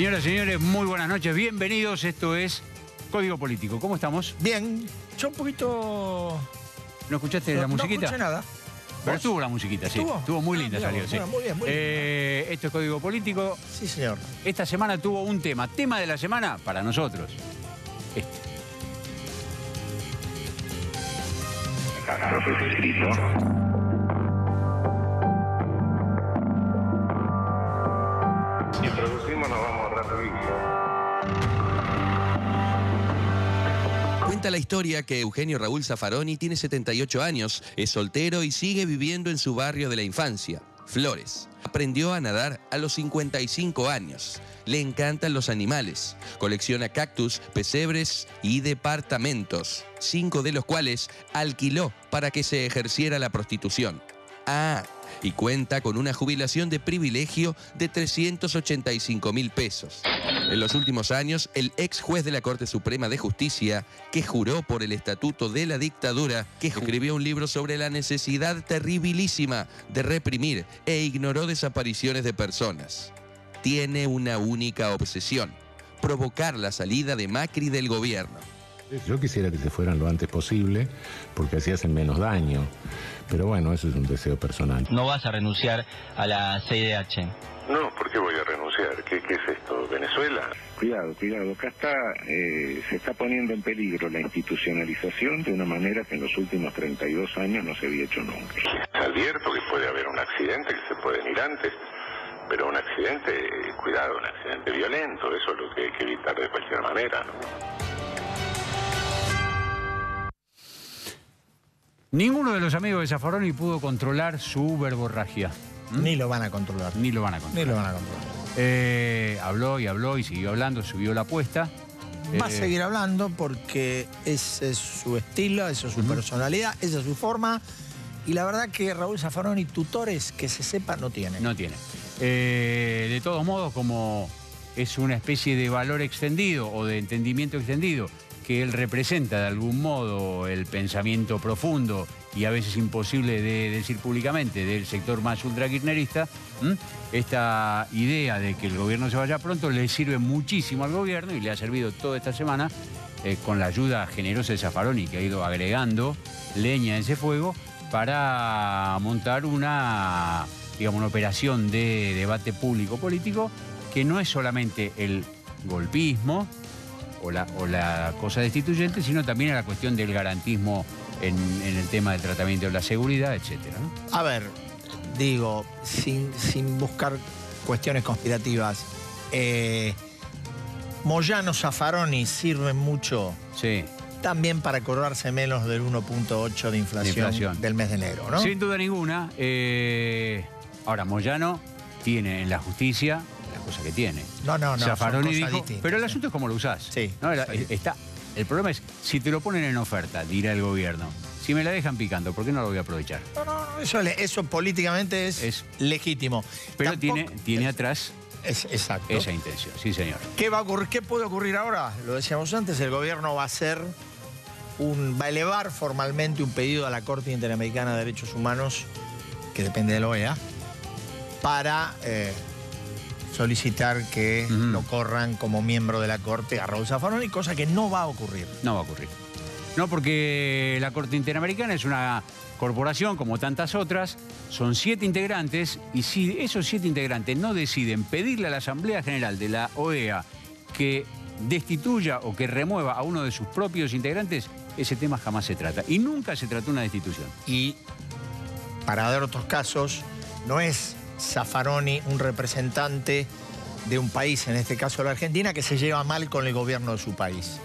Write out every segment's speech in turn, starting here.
Señoras y señores, muy buenas noches, bienvenidos. Esto es Código Político. ¿Cómo estamos? Bien, yo un poquito... ¿No escuchaste la musiquita? No escuché nada. Pero estuvo la musiquita, sí. Estuvo muy linda, salió, sí. Bueno, muy bien, muy bien. Esto es Código Político. Sí, señor. Esta semana tuvo un tema. Tema de la semana para nosotros. Si introducimos nos vamos rapidísimo. Cuenta la historia que Eugenio Raúl Zaffaroni tiene 78 años, es soltero y sigue viviendo en su barrio de la infancia, Flores. Aprendió a nadar a los 55 años. Le encantan los animales. Colecciona cactus, pesebres y departamentos, 5 de los cuales alquiló para que se ejerciera la prostitución. Y cuenta con una jubilación de privilegio de 385.000 pesos. En los últimos años, el ex juez de la Corte Suprema de Justicia, que juró por el estatuto de la dictadura, que escribió un libro sobre la necesidad terribilísima de reprimir e ignoró desapariciones de personas. Tiene una única obsesión: provocar la salida de Macri del gobierno. Yo quisiera que se fueran lo antes posible, porque así hacen menos daño. Pero bueno, eso es un deseo personal. ¿No vas a renunciar a la CIDH? No, ¿por qué voy a renunciar? ¿Qué es esto? ¿Venezuela? Cuidado, acá está, se está poniendo en peligro la institucionalización de una manera que en los últimos 32 años no se había hecho nunca. Advierto que puede haber un accidente, que se pueden ir antes, pero un accidente, cuidado, un accidente violento, eso es lo que hay que evitar de cualquier manera, ¿no? Ninguno de los amigos de Zaffaroni pudo controlar su verborragia. Ni lo van a controlar. Ni lo van a controlar. Ni lo van a controlar. Habló y habló y siguió hablando, subió la apuesta. Va a seguir hablando porque ese es su estilo, esa es su personalidad, esa es su forma. Y la verdad que Raúl Zaffaroni, tutores que se sepa, no tiene. No tiene. De todos modos, como es una especie de valor extendido o de entendimiento extendido, que él representa de algún modo el pensamiento profundo y a veces imposible de decir públicamente del sector más ultrakirchnerista, esta idea de que el gobierno se vaya pronto le sirve muchísimo al gobierno y le ha servido toda esta semana con la ayuda generosa de Zaffaroni, que ha ido agregando leña a ese fuego para montar una operación de debate público-político que no es solamente el golpismo o la cosa destituyente, sino también a la cuestión del garantismo en el tema del tratamiento de la seguridad, etcétera, ¿no? A ver, digo, sin buscar cuestiones conspirativas, Moyano, Zaffaroni sirven mucho también para cobrarse menos del 1.8 de inflación del mes de enero, ¿no? Sin duda ninguna. Ahora, Moyano tiene en la justicia las cosas que tiene. No. Zaffaroni dijo, pero el asunto es cómo lo usás. Sí. ¿No? El problema es, si te lo ponen en oferta, dirá el gobierno, si me la dejan picando, ¿por qué no lo voy a aprovechar? No, eso políticamente es legítimo. Pero tiene atrás exacto. esa intención, sí señor. ¿Qué va a ocurrir? ¿Qué puede ocurrir ahora? Lo decíamos antes, el gobierno va a elevar formalmente un pedido a la Corte Interamericana de Derechos Humanos, que depende de la OEA, para solicitar que lo corran como miembro de la Corte a Raúl Zaffaroni, cosa que no va a ocurrir. No va a ocurrir. No, porque la Corte Interamericana es una corporación como tantas otras, son 7 integrantes, y si esos 7 integrantes no deciden pedirle a la Asamblea General de la OEA que destituya o que remueva a uno de sus propios integrantes, ese tema jamás se trata. Y nunca se trató una destitución. Y para dar otros casos, no es Zaffaroni un representante de un país, en este caso la Argentina, que se lleva mal con el gobierno de su país.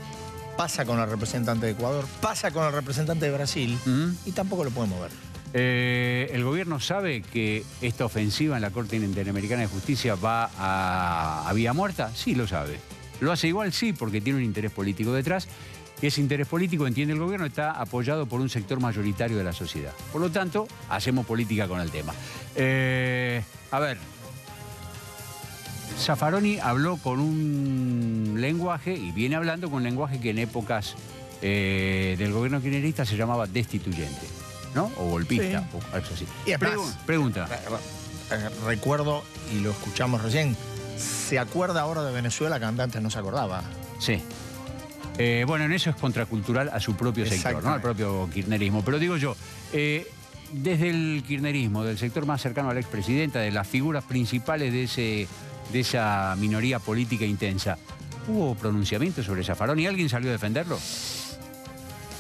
Pasa con el representante de Ecuador, pasa con el representante de Brasil y tampoco lo podemos ver. ¿El gobierno sabe que esta ofensiva en la Corte Interamericana de Justicia va a vía muerta? Sí, lo sabe. ¿Lo hace igual? Sí, porque tiene un interés político detrás. Y ese interés político, entiende el gobierno, está apoyado por un sector mayoritario de la sociedad. Por lo tanto, hacemos política con el tema. A ver, Zaffaroni habló con un lenguaje, y viene hablando con un lenguaje que en épocas del gobierno kirchnerista se llamaba destituyente, ¿no? O golpista, o algo así. Y además, Pregunta. Recuerdo, y lo escuchamos recién, se acuerda ahora de Venezuela que antes no se acordaba. Sí. Bueno, en eso es contracultural a su propio sector, ¿no? Al propio kirchnerismo. Pero digo yo, desde el kirchnerismo, del sector más cercano a la expresidenta, de las figuras principales de esa minoría política intensa, ¿hubo pronunciamientos sobre Zaffaroni? ¿Alguien salió a defenderlo?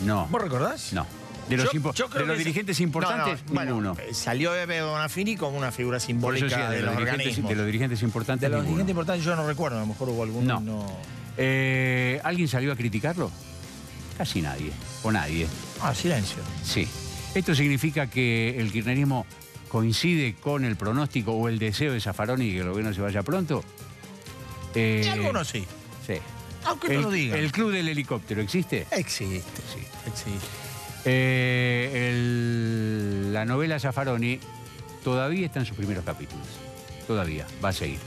No. ¿Vos recordás? No. De los, yo creo que dirigentes importantes, ninguno. Bueno, salió Eve Bonafini como una figura simbólica de los organismos. De los dirigentes importantes, de los ninguno. dirigentes importantes yo no recuerdo, a lo mejor hubo alguno. No. ¿Alguien salió a criticarlo? Casi nadie. O nadie. Ah, silencio. Sí. Esto significa que el kirchnerismo coincide con el pronóstico o el deseo de Zaffaroni de que el gobierno se vaya pronto. Y algunos sí. Sí. Aunque no lo digan. ¿El club del helicóptero existe? Existe. Sí. Existe. La novela Zaffaroni todavía está en sus primeros capítulos. Todavía. Va a seguir.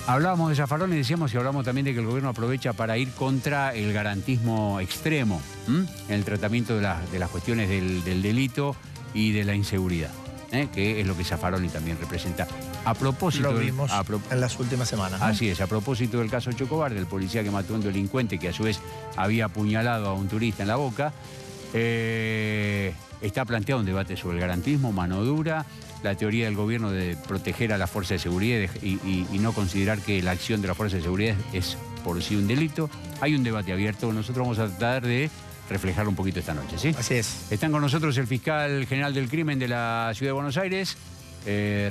Hablábamos de Zaffaroni y decíamos, y hablamos también de que el gobierno aprovecha para ir contra el garantismo extremo en el tratamiento de las cuestiones del delito y de la inseguridad, que es lo que Zaffaroni también representa. A propósito... Lo vimos en las últimas semanas, ¿no? Así es, a propósito del caso Chocobar, del policía que mató a un delincuente que a su vez había apuñalado a un turista en la boca, está planteado un debate sobre el garantismo, mano dura, la teoría del gobierno de proteger a la fuerza de seguridad y no considerar que la acción de la fuerza de seguridad es por sí un delito. Hay un debate abierto, nosotros vamos a tratar de reflejarlo un poquito esta noche, ¿sí? Así es. Están con nosotros el fiscal general del crimen de la Ciudad de Buenos Aires,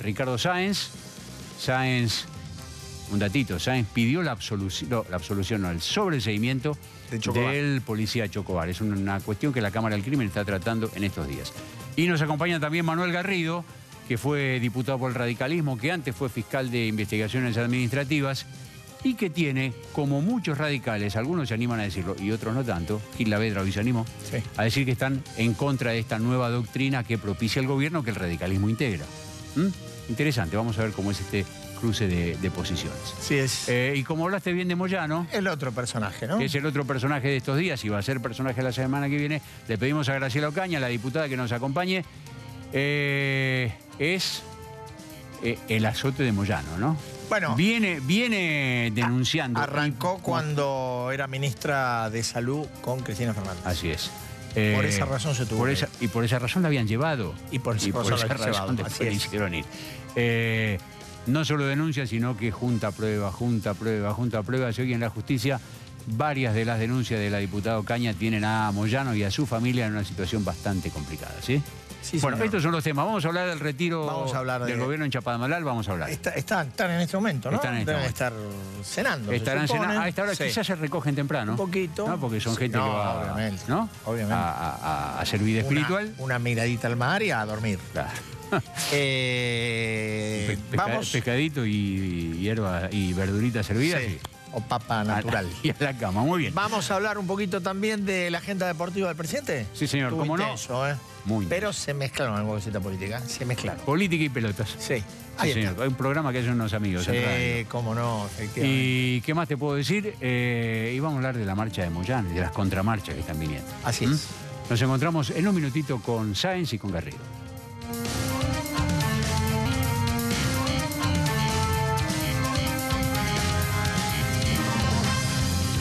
Ricardo Sáenz. Sáenz, un datito, Sáenz pidió el sobreseimiento del policía Chocobar. Es una cuestión que la Cámara del Crimen está tratando en estos días. Y nos acompaña también Manuel Garrido, que fue diputado por el radicalismo, que antes fue fiscal de investigaciones administrativas y que tiene, como muchos radicales, algunos se animan a decirlo y otros no tanto, Gil Lavedra hoy se animó, sí, a decir que están en contra de esta nueva doctrina que propicia el gobierno que el radicalismo integra. Interesante, vamos a ver cómo es este cruce de posiciones. Sí es. Y como hablaste bien de Moyano... El otro personaje, ¿no? Que es el otro personaje de estos días y va a ser personaje la semana que viene. Le pedimos a Graciela Ocaña, la diputada, que nos acompañe. Es el azote de Moyano, ¿no? Bueno, viene denunciando. Arrancó cuando era ministra de Salud con Cristina Fernández. Así es. Por esa razón se tuvo. Y por esa razón la habían llevado. Y por esa razón después le hicieron ir. No solo denuncia, sino que junta pruebas. Y hoy en la justicia, varias de las denuncias de la diputada Ocaña tienen a Moyano y a su familia en una situación bastante complicada, ¿sí? Sí, bueno, señor. estos son los temas. Vamos a hablar del retiro del gobierno en Chapadmalal, vamos a hablar. Están en este momento, ¿no? Están en este Deben momento. estar cenando. Estarán cenando. A esta hora sí, quizás se recogen temprano. un poquito. ¿No? Porque son gente que va obviamente, ¿no? Obviamente. A hacer vida espiritual. Una miradita al mar y a dormir. Claro. Vamos. Pescadito y hierba y verdurita servida. Sí. O papa natural. Y a la cama, muy bien. Vamos a hablar un poquito también de la agenda deportiva del presidente. Sí, señor, Estuvo cómo no. intenso, Muy Pero se mezclaron alguna cosita política. Se mezclaron. Política y pelotas. Sí. Sí, señor. Hay un programa que hacen unos amigos. Sí, en radio. cómo no, efectivamente. ¿Y qué más te puedo decir? Y vamos a hablar de la marcha de Moyano y de las contramarchas que están viniendo. Así es. Nos encontramos en un minutito con Sáenz y con Garrido.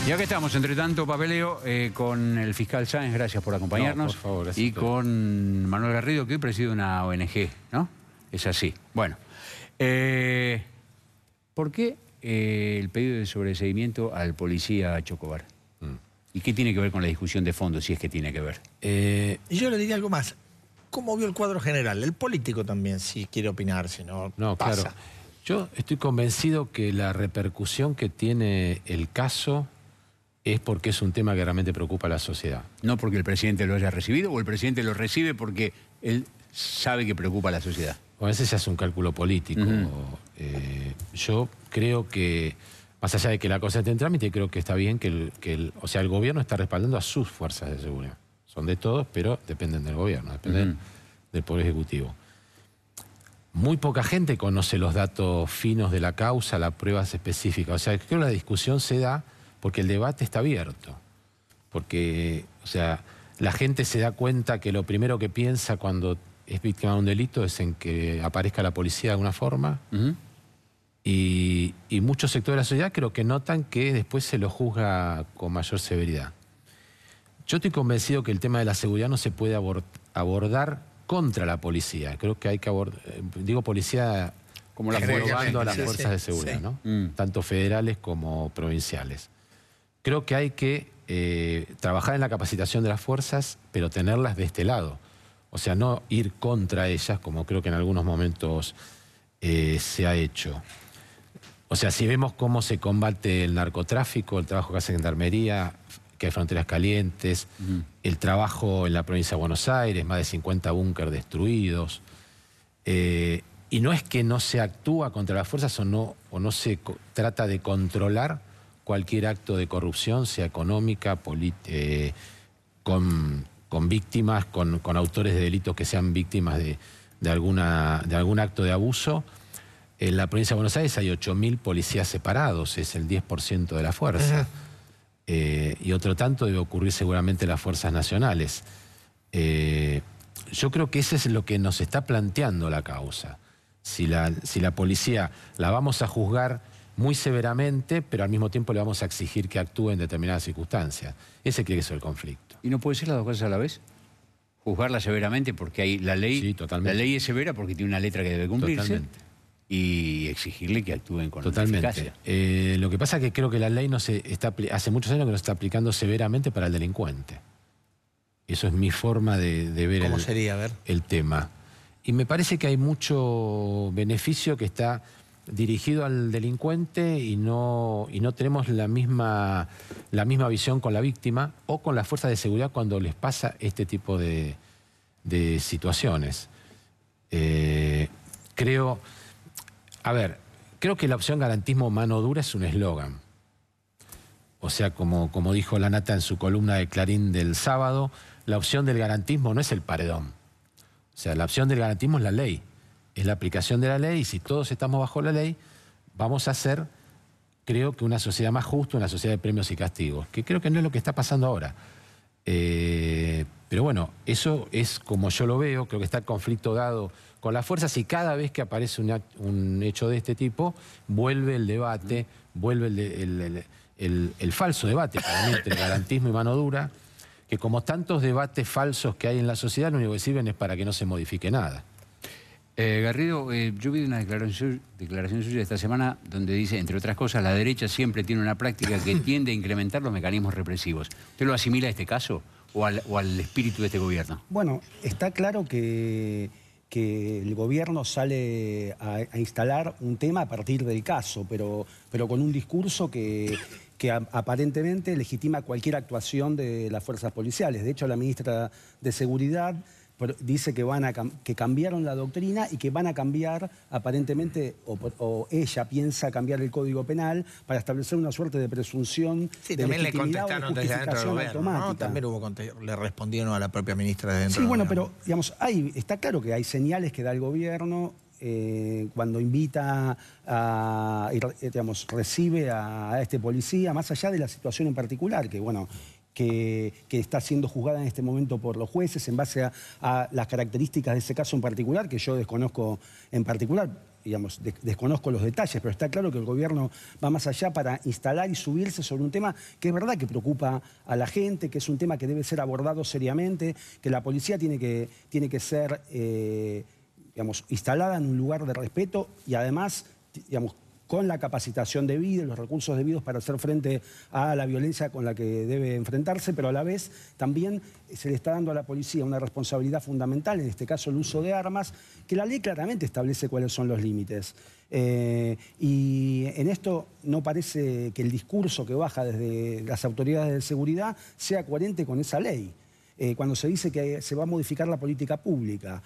Y acá estamos, entre tanto papeleo, con el fiscal Sáenz, gracias por acompañarnos. No, por favor, gracias. Y con Manuel Garrido, que hoy preside una ONG, ¿no? Es así. Bueno, ¿por qué el pedido de sobreseimiento al policía Chocobar? ¿Y qué tiene que ver con la discusión de fondo, si es que tiene que ver? Y yo le diría algo más. ¿Cómo vio el cuadro general? El político también, si quiere opinar, si no, pasa. Claro. Yo estoy convencido que la repercusión que tiene el caso es porque es un tema que realmente preocupa a la sociedad. No porque el presidente lo haya recibido, o el presidente lo recibe porque él sabe que preocupa a la sociedad. A veces se hace un cálculo político. Yo creo que, más allá de que la cosa esté en trámite, creo que está bien que el gobierno está respaldando a sus fuerzas de seguridad. Son de todos, pero dependen del gobierno, dependen del Poder Ejecutivo. Muy poca gente conoce los datos finos de la causa, las pruebas específicas. O sea, creo que la discusión se da porque el debate está abierto. Porque, o sea, la gente se da cuenta que lo primero que piensa cuando es víctima de un delito es en que aparezca la policía de alguna forma. Y muchos sectores de la sociedad creo que notan que después se lo juzga con mayor severidad. Yo estoy convencido que el tema de la seguridad no se puede abordar contra la policía. Creo que hay que abordar, digo policía como la englobando a las sí, fuerzas de seguridad, sí. ¿no? Tanto federales como provinciales. Creo que hay que trabajar en la capacitación de las fuerzas, pero tenerlas de este lado. O sea, no ir contra ellas, como creo que en algunos momentos se ha hecho. O sea, si vemos cómo se combate el narcotráfico, el trabajo que hace Gendarmería, que hay fronteras calientes, el trabajo en la provincia de Buenos Aires, más de 50 búnker destruidos. Y no es que no se actúa contra las fuerzas o no se trata de controlar cualquier acto de corrupción, sea económica, con víctimas, con autores de delitos que sean víctimas de algún acto de abuso. En la provincia de Buenos Aires hay 8.000 policías separados, es el 10% de la fuerza. Y otro tanto debe ocurrir seguramente en las fuerzas nacionales. Yo creo que eso es lo que nos está planteando la causa. Si la policía la vamos a juzgar muy severamente, pero al mismo tiempo le vamos a exigir que actúe en determinadas circunstancias. Ese creo que es el conflicto. ¿Y no puede ser las dos cosas a la vez? Juzgarla severamente porque hay la ley. Sí, totalmente. La ley es severa porque tiene una letra que debe cumplirse. Totalmente. Y exigirle que actúen con Totalmente. eficacia. Lo que pasa es que creo que la ley hace muchos años que no se está aplicando severamente para el delincuente. Eso es mi forma de ver ¿Cómo sería? A ver. el tema. Y me parece que hay mucho beneficio que está dirigido al delincuente y no tenemos la misma visión con la víctima o con las fuerzas de seguridad cuando les pasa este tipo de situaciones. Creo que la opción garantismo mano dura es un eslogan. O sea, como dijo la Nata en su columna de Clarín del sábado, la opción del garantismo no es el paredón. O sea, la opción del garantismo es la ley. Es la aplicación de la ley y si todos estamos bajo la ley, vamos a hacer, creo que una sociedad más justa, una sociedad de premios y castigos, que creo que no es lo que está pasando ahora. Pero bueno, eso es como yo lo veo, creo que está el conflicto dado con las fuerzas y cada vez que aparece un hecho de este tipo, vuelve el debate, vuelve el falso debate para mí entre garantismo y mano dura, que como tantos debates falsos que hay en la sociedad, lo único que sirven es para que no se modifique nada. Garrido, yo vi una declaración suya esta semana donde dice, entre otras cosas, la derecha siempre tiene una práctica que tiende a incrementar los mecanismos represivos. ¿Usted lo asimila a este caso o al espíritu de este gobierno? Bueno, está claro que el gobierno sale a instalar un tema a partir del caso, pero con un discurso que aparentemente legitima cualquier actuación de las fuerzas policiales. De hecho, la ministra de Seguridad dice que cambiaron la doctrina y que van a cambiar aparentemente, o ella piensa cambiar el Código Penal para establecer una suerte de presunción de legitimidad o de justificación automática. ¿No? También le respondieron a la propia ministra de dentro. Sí, bueno, pero digamos, está claro que hay señales que da el gobierno cuando invita recibe a este policía, más allá de la situación en particular, que bueno, que está siendo juzgada en este momento por los jueces en base a las características de ese caso en particular, que yo desconozco en particular, digamos, desconozco los detalles, pero está claro que el gobierno va más allá para instalar y subirse sobre un tema que es verdad que preocupa a la gente, que es un tema que debe ser abordado seriamente, que la policía tiene que ser, digamos, instalada en un lugar de respeto y además, digamos, con la capacitación debida, los recursos debidos para hacer frente a la violencia con la que debe enfrentarse, pero a la vez también se le está dando a la policía una responsabilidad fundamental, en este caso el uso de armas, que la ley claramente establece cuáles son los límites. Y en esto no parece que el discurso que baja desde las autoridades de seguridad sea coherente con esa ley. Cuando se dice que se va a modificar la política pública,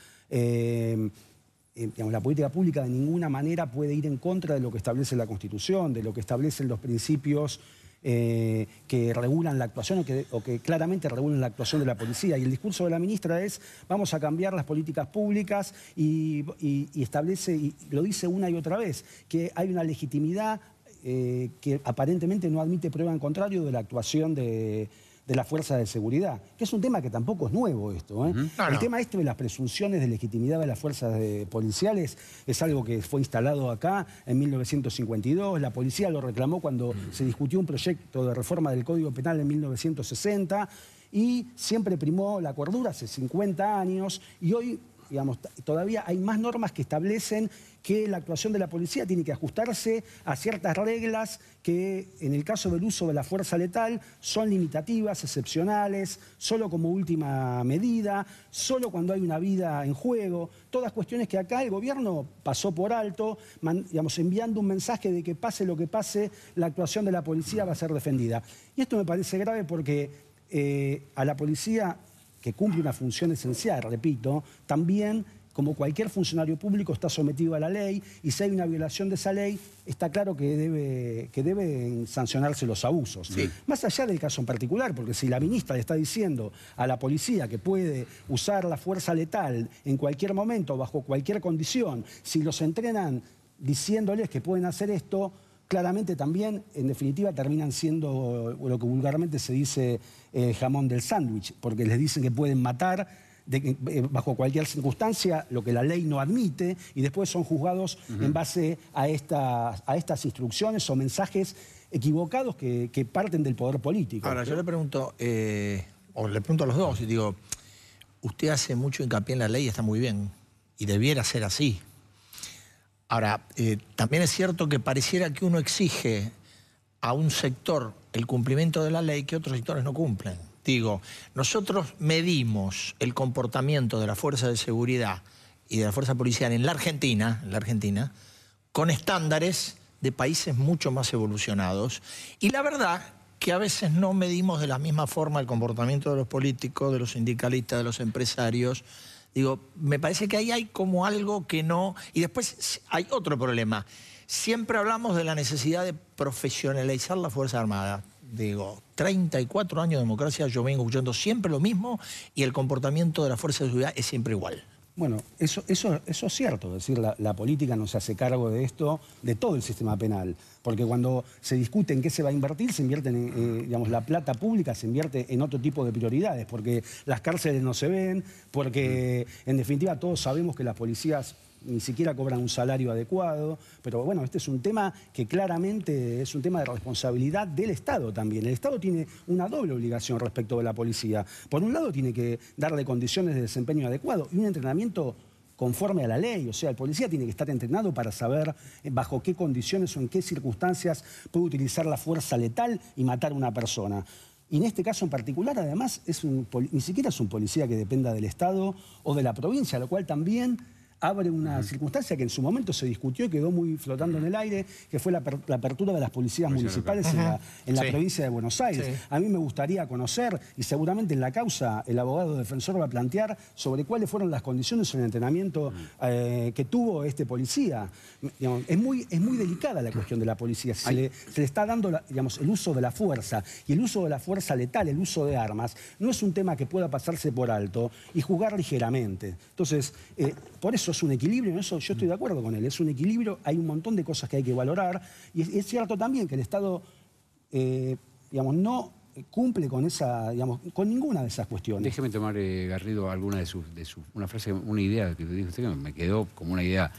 digamos, la política pública de ninguna manera puede ir en contra de lo que establece la Constitución, de lo que establecen los principios que regulan la actuación o que claramente regulan la actuación de la policía. Y el discurso de la ministra es, vamos a cambiar las políticas públicas y establece, y lo dice una y otra vez, que hay una legitimidad que aparentemente no admite prueba en contrario de la actuación de de las fuerzas de seguridad, que es un tema que tampoco es nuevo esto. El tema este de las presunciones de legitimidad de las fuerzas policiales es algo que fue instalado acá en 1952, la policía lo reclamó cuando se discutió un proyecto de reforma del Código Penal en 1960 y siempre primó la cordura hace 50 años y hoy, digamos, todavía hay más normas que establecen que la actuación de la policía tiene que ajustarse a ciertas reglas que, en el caso del uso de la fuerza letal, son limitativas, excepcionales, solo como última medida, solo cuando hay una vida en juego. Todas cuestiones que acá el gobierno pasó por alto, digamos, enviando un mensaje de que pase lo que pase, la actuación de la policía va a ser defendida. Y esto me parece grave porque a la policía, que cumple una función esencial, repito, también, como cualquier funcionario público, está sometido a la ley, y si hay una violación de esa ley, está claro que deben sancionarse los abusos. Sí. Más allá del caso en particular, porque si la ministra le está diciendo a la policía que puede usar la fuerza letal en cualquier momento, bajo cualquier condición, si los entrenan diciéndoles que pueden hacer esto, claramente también, en definitiva, terminan siendo lo que vulgarmente se dice jamón del sándwich, porque les dicen que pueden matar bajo cualquier circunstancia, lo que la ley no admite, y después son juzgados en base a estas instrucciones o mensajes equivocados que parten del poder político. Ahora, yo le pregunto, o le pregunto a los dos, y digo, usted hace mucho hincapié en la ley, está muy bien, y debiera ser así. Ahora, también es cierto que pareciera que uno exige a un sector el cumplimiento de la ley que otros sectores no cumplen. Digo, nosotros medimos el comportamiento de la fuerza de seguridad y de la fuerza policial en la Argentina, con estándares de países mucho más evolucionados. Y la verdad que a veces no medimos de la misma forma el comportamiento de los políticos, de los sindicalistas, de los empresarios. Digo, me parece que ahí hay como algo que no... Y después hay otro problema. Siempre hablamos de la necesidad de profesionalizar la Fuerza Armada. Digo, 34 años de democracia, yo vengo escuchando siempre lo mismo y el comportamiento de la Fuerza de Seguridad es siempre igual. Bueno, eso es cierto, es decir, la política no se hace cargo de esto, de todo el sistema penal, porque cuando se discute en qué se va a invertir, se invierte en, digamos, la plata pública se invierte en otro tipo de prioridades, porque las cárceles no se ven, porque en definitiva todos sabemos que las policías ni siquiera cobran un salario adecuado, pero bueno, este es un tema que claramente es un tema de responsabilidad del Estado también. El Estado tiene una doble obligación respecto de la policía. Por un lado tiene que darle condiciones de desempeño adecuado y un entrenamiento conforme a la ley, o sea, el policía tiene que estar entrenado para saber bajo qué condiciones o en qué circunstancias puede utilizar la fuerza letal y matar a una persona. Y en este caso en particular, además, ni siquiera es un policía que dependa del Estado o de la provincia, lo cual también abre una circunstancia que en su momento se discutió y quedó muy flotando en el aire, que fue la apertura de las policías municipales en la provincia de Buenos Aires. Sí. A mí me gustaría conocer, y seguramente en la causa el abogado defensor va a plantear sobre cuáles fueron las condiciones en el entrenamiento que tuvo este policía. Digamos, es muy delicada la cuestión de la policía. Se le está dando digamos, el uso de la fuerza, y el uso de la fuerza letal, el uso de armas, no es un tema que pueda pasarse por alto y jugar ligeramente. Entonces, por eso es un equilibrio, en eso yo estoy de acuerdo con él, es un equilibrio, hay un montón de cosas que hay que valorar, y es cierto también que el Estado, digamos, no cumple con con ninguna de esas cuestiones. Déjeme tomar, Garrido, alguna de sus una frase, una idea que dijo usted que me quedó como una idea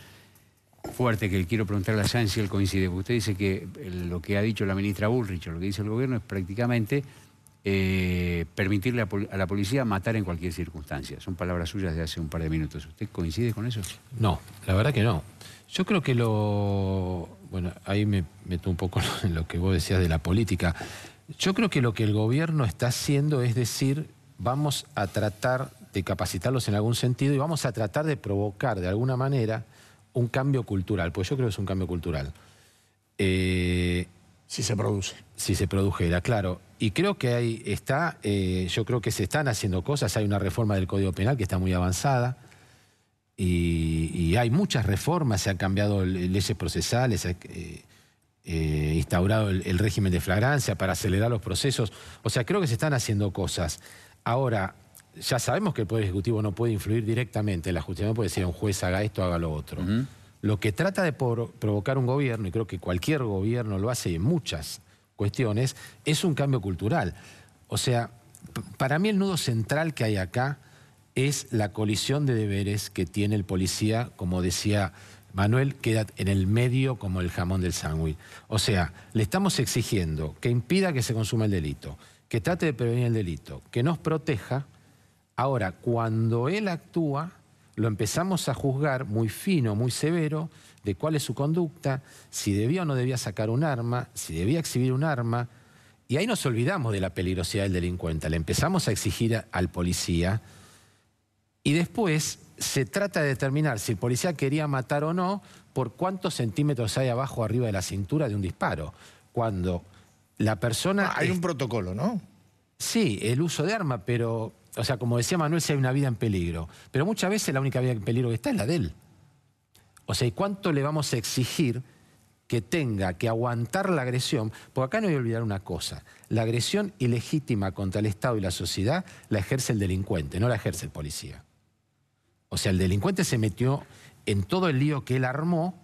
fuerte que quiero preguntarle a Sáenz si él coincide, porque usted dice que lo que ha dicho la ministra Bullrich, o lo que dice el gobierno, es prácticamente permitirle a la policía matar en cualquier circunstancia. Son palabras suyas de hace un par de minutos. ¿Usted coincide con eso? No, la verdad que no. Yo creo que bueno, ahí me meto un poco en lo que vos decías de la política. Yo creo que lo que el gobierno está haciendo es decir, vamos a tratar de capacitarlos en algún sentido y vamos a tratar de provocar de alguna manera un cambio cultural, pues yo creo que es un cambio cultural. Si se produce. Si se produjera, claro. Y creo que ahí está, yo creo que se están haciendo cosas, hay una reforma del Código Penal que está muy avanzada y hay muchas reformas, se han cambiado leyes procesales, instaurado el régimen de flagrancia para acelerar los procesos. O sea, creo que se están haciendo cosas. Ahora, ya sabemos que el Poder Ejecutivo no puede influir directamente en la justicia, no puede decir a un juez haga esto, haga lo otro. Lo que trata de provocar un gobierno, y creo que cualquier gobierno lo hace en muchas cuestiones, es un cambio cultural. O sea, para mí el nudo central que hay acá es la colisión de deberes que tiene el policía, como decía Manuel, queda en el medio como el jamón del sándwich. O sea, le estamos exigiendo que impida que se consuma el delito, que trate de prevenir el delito, que nos proteja. Ahora, cuando él actúa, lo empezamos a juzgar muy fino, muy severo, de cuál es su conducta, si debía o no debía sacar un arma, si debía exhibir un arma. Y ahí nos olvidamos de la peligrosidad del delincuente. Le empezamos a exigir al policía y después se trata de determinar si el policía quería matar o no por cuántos centímetros hay abajo o arriba de la cintura de un disparo. Cuando la persona... Hay un protocolo, ¿no? Sí, el uso de arma, pero... O sea, como decía Manuel, si hay una vida en peligro. Pero muchas veces la única vida en peligro que está es la de él. O sea, ¿y cuánto le vamos a exigir que tenga que aguantar la agresión? Porque acá no hay que olvidar una cosa. La agresión ilegítima contra el Estado y la sociedad la ejerce el delincuente, no la ejerce el policía. O sea, el delincuente se metió en todo el lío que él armó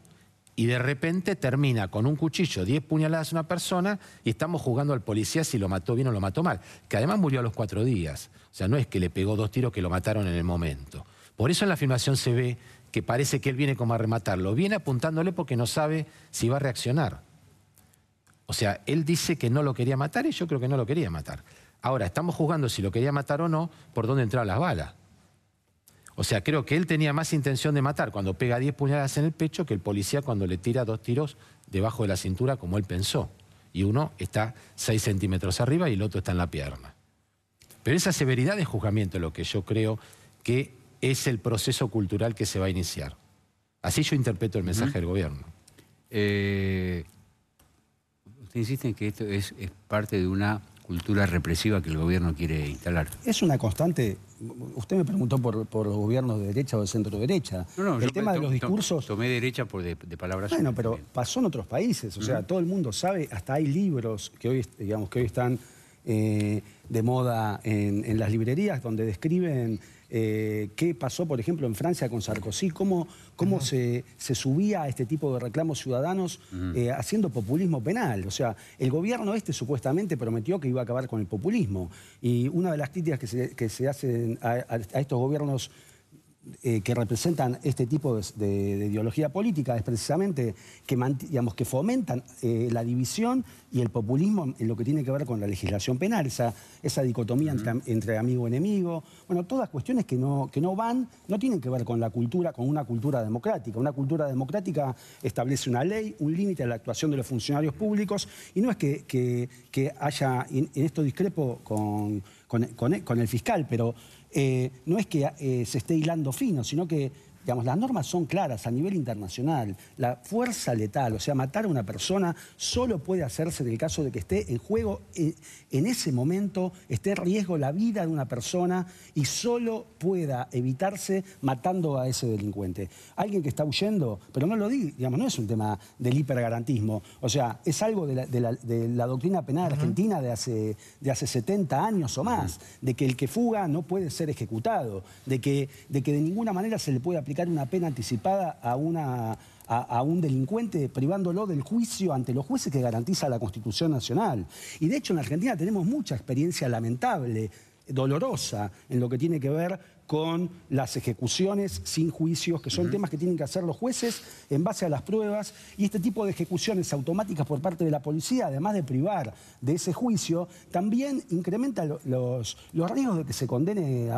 y de repente termina con un cuchillo, 10 puñaladas a una persona y estamos juzgando al policía si lo mató bien o lo mató mal. Que además murió a los 4 días. O sea, no es que le pegó 2 tiros que lo mataron en el momento. Por eso en la filmación se ve que parece que él viene como a rematarlo. Viene apuntándole porque no sabe si va a reaccionar. O sea, él dice que no lo quería matar y yo creo que no lo quería matar. Ahora, estamos juzgando si lo quería matar o no por dónde entraron las balas. O sea, creo que él tenía más intención de matar cuando pega 10 puñaladas en el pecho que el policía cuando le tira 2 tiros debajo de la cintura como él pensó. Y uno está 6 centímetros arriba y el otro está en la pierna. Pero esa severidad de juzgamiento es lo que yo creo que es el proceso cultural que se va a iniciar. Así yo interpreto el mensaje del gobierno. Usted insiste en que esto es parte de una cultura represiva que el gobierno quiere instalar. Es una constante. Usted me preguntó por los gobiernos de derecha o de centro derecha. No, el tema de los discursos... Tomé derecha de palabras... Bueno, pero pasó en otros países. O sea, todo el mundo sabe, hasta hay libros que hoy, digamos, que hoy están de moda en las librerías donde describen qué pasó, por ejemplo, en Francia con Sarkozy, cómo se subía a este tipo de reclamos ciudadanos haciendo populismo penal. O sea, el gobierno supuestamente prometió que iba a acabar con el populismo. Y una de las críticas que se hacen a estos gobiernos que representan este tipo de ideología política es precisamente que fomentan la división y el populismo en lo que tiene que ver con la legislación penal, esa dicotomía entre amigo-enemigo. Bueno, todas cuestiones que no tienen que ver con la cultura, con una cultura democrática. Una cultura democrática establece una ley, un límite a la actuación de los funcionarios públicos y no es que haya, en esto discrepo con el fiscal, pero no es que se esté hilando fino, sino que, digamos, las normas son claras a nivel internacional. La fuerza letal, o sea, matar a una persona, solo puede hacerse en el caso de que esté en juego, en ese momento, esté en riesgo la vida de una persona y solo pueda evitarse matando a ese delincuente. Alguien que está huyendo, pero no lo digo, digamos, no es un tema del hipergarantismo. O sea, es algo de la doctrina penal argentina de hace 70 años o más, de que el que fuga no puede ser ejecutado, de que de ninguna manera se le puede aplicar una pena anticipada a un delincuente privándolo del juicio ante los jueces que garantiza la Constitución Nacional. Y de hecho en la Argentina tenemos mucha experiencia lamentable, dolorosa, en lo que tiene que ver con las ejecuciones sin juicios, que son temas que tienen que hacer los jueces en base a las pruebas, y este tipo de ejecuciones automáticas por parte de la policía, además de privar de ese juicio, también incrementa los riesgos de que se condene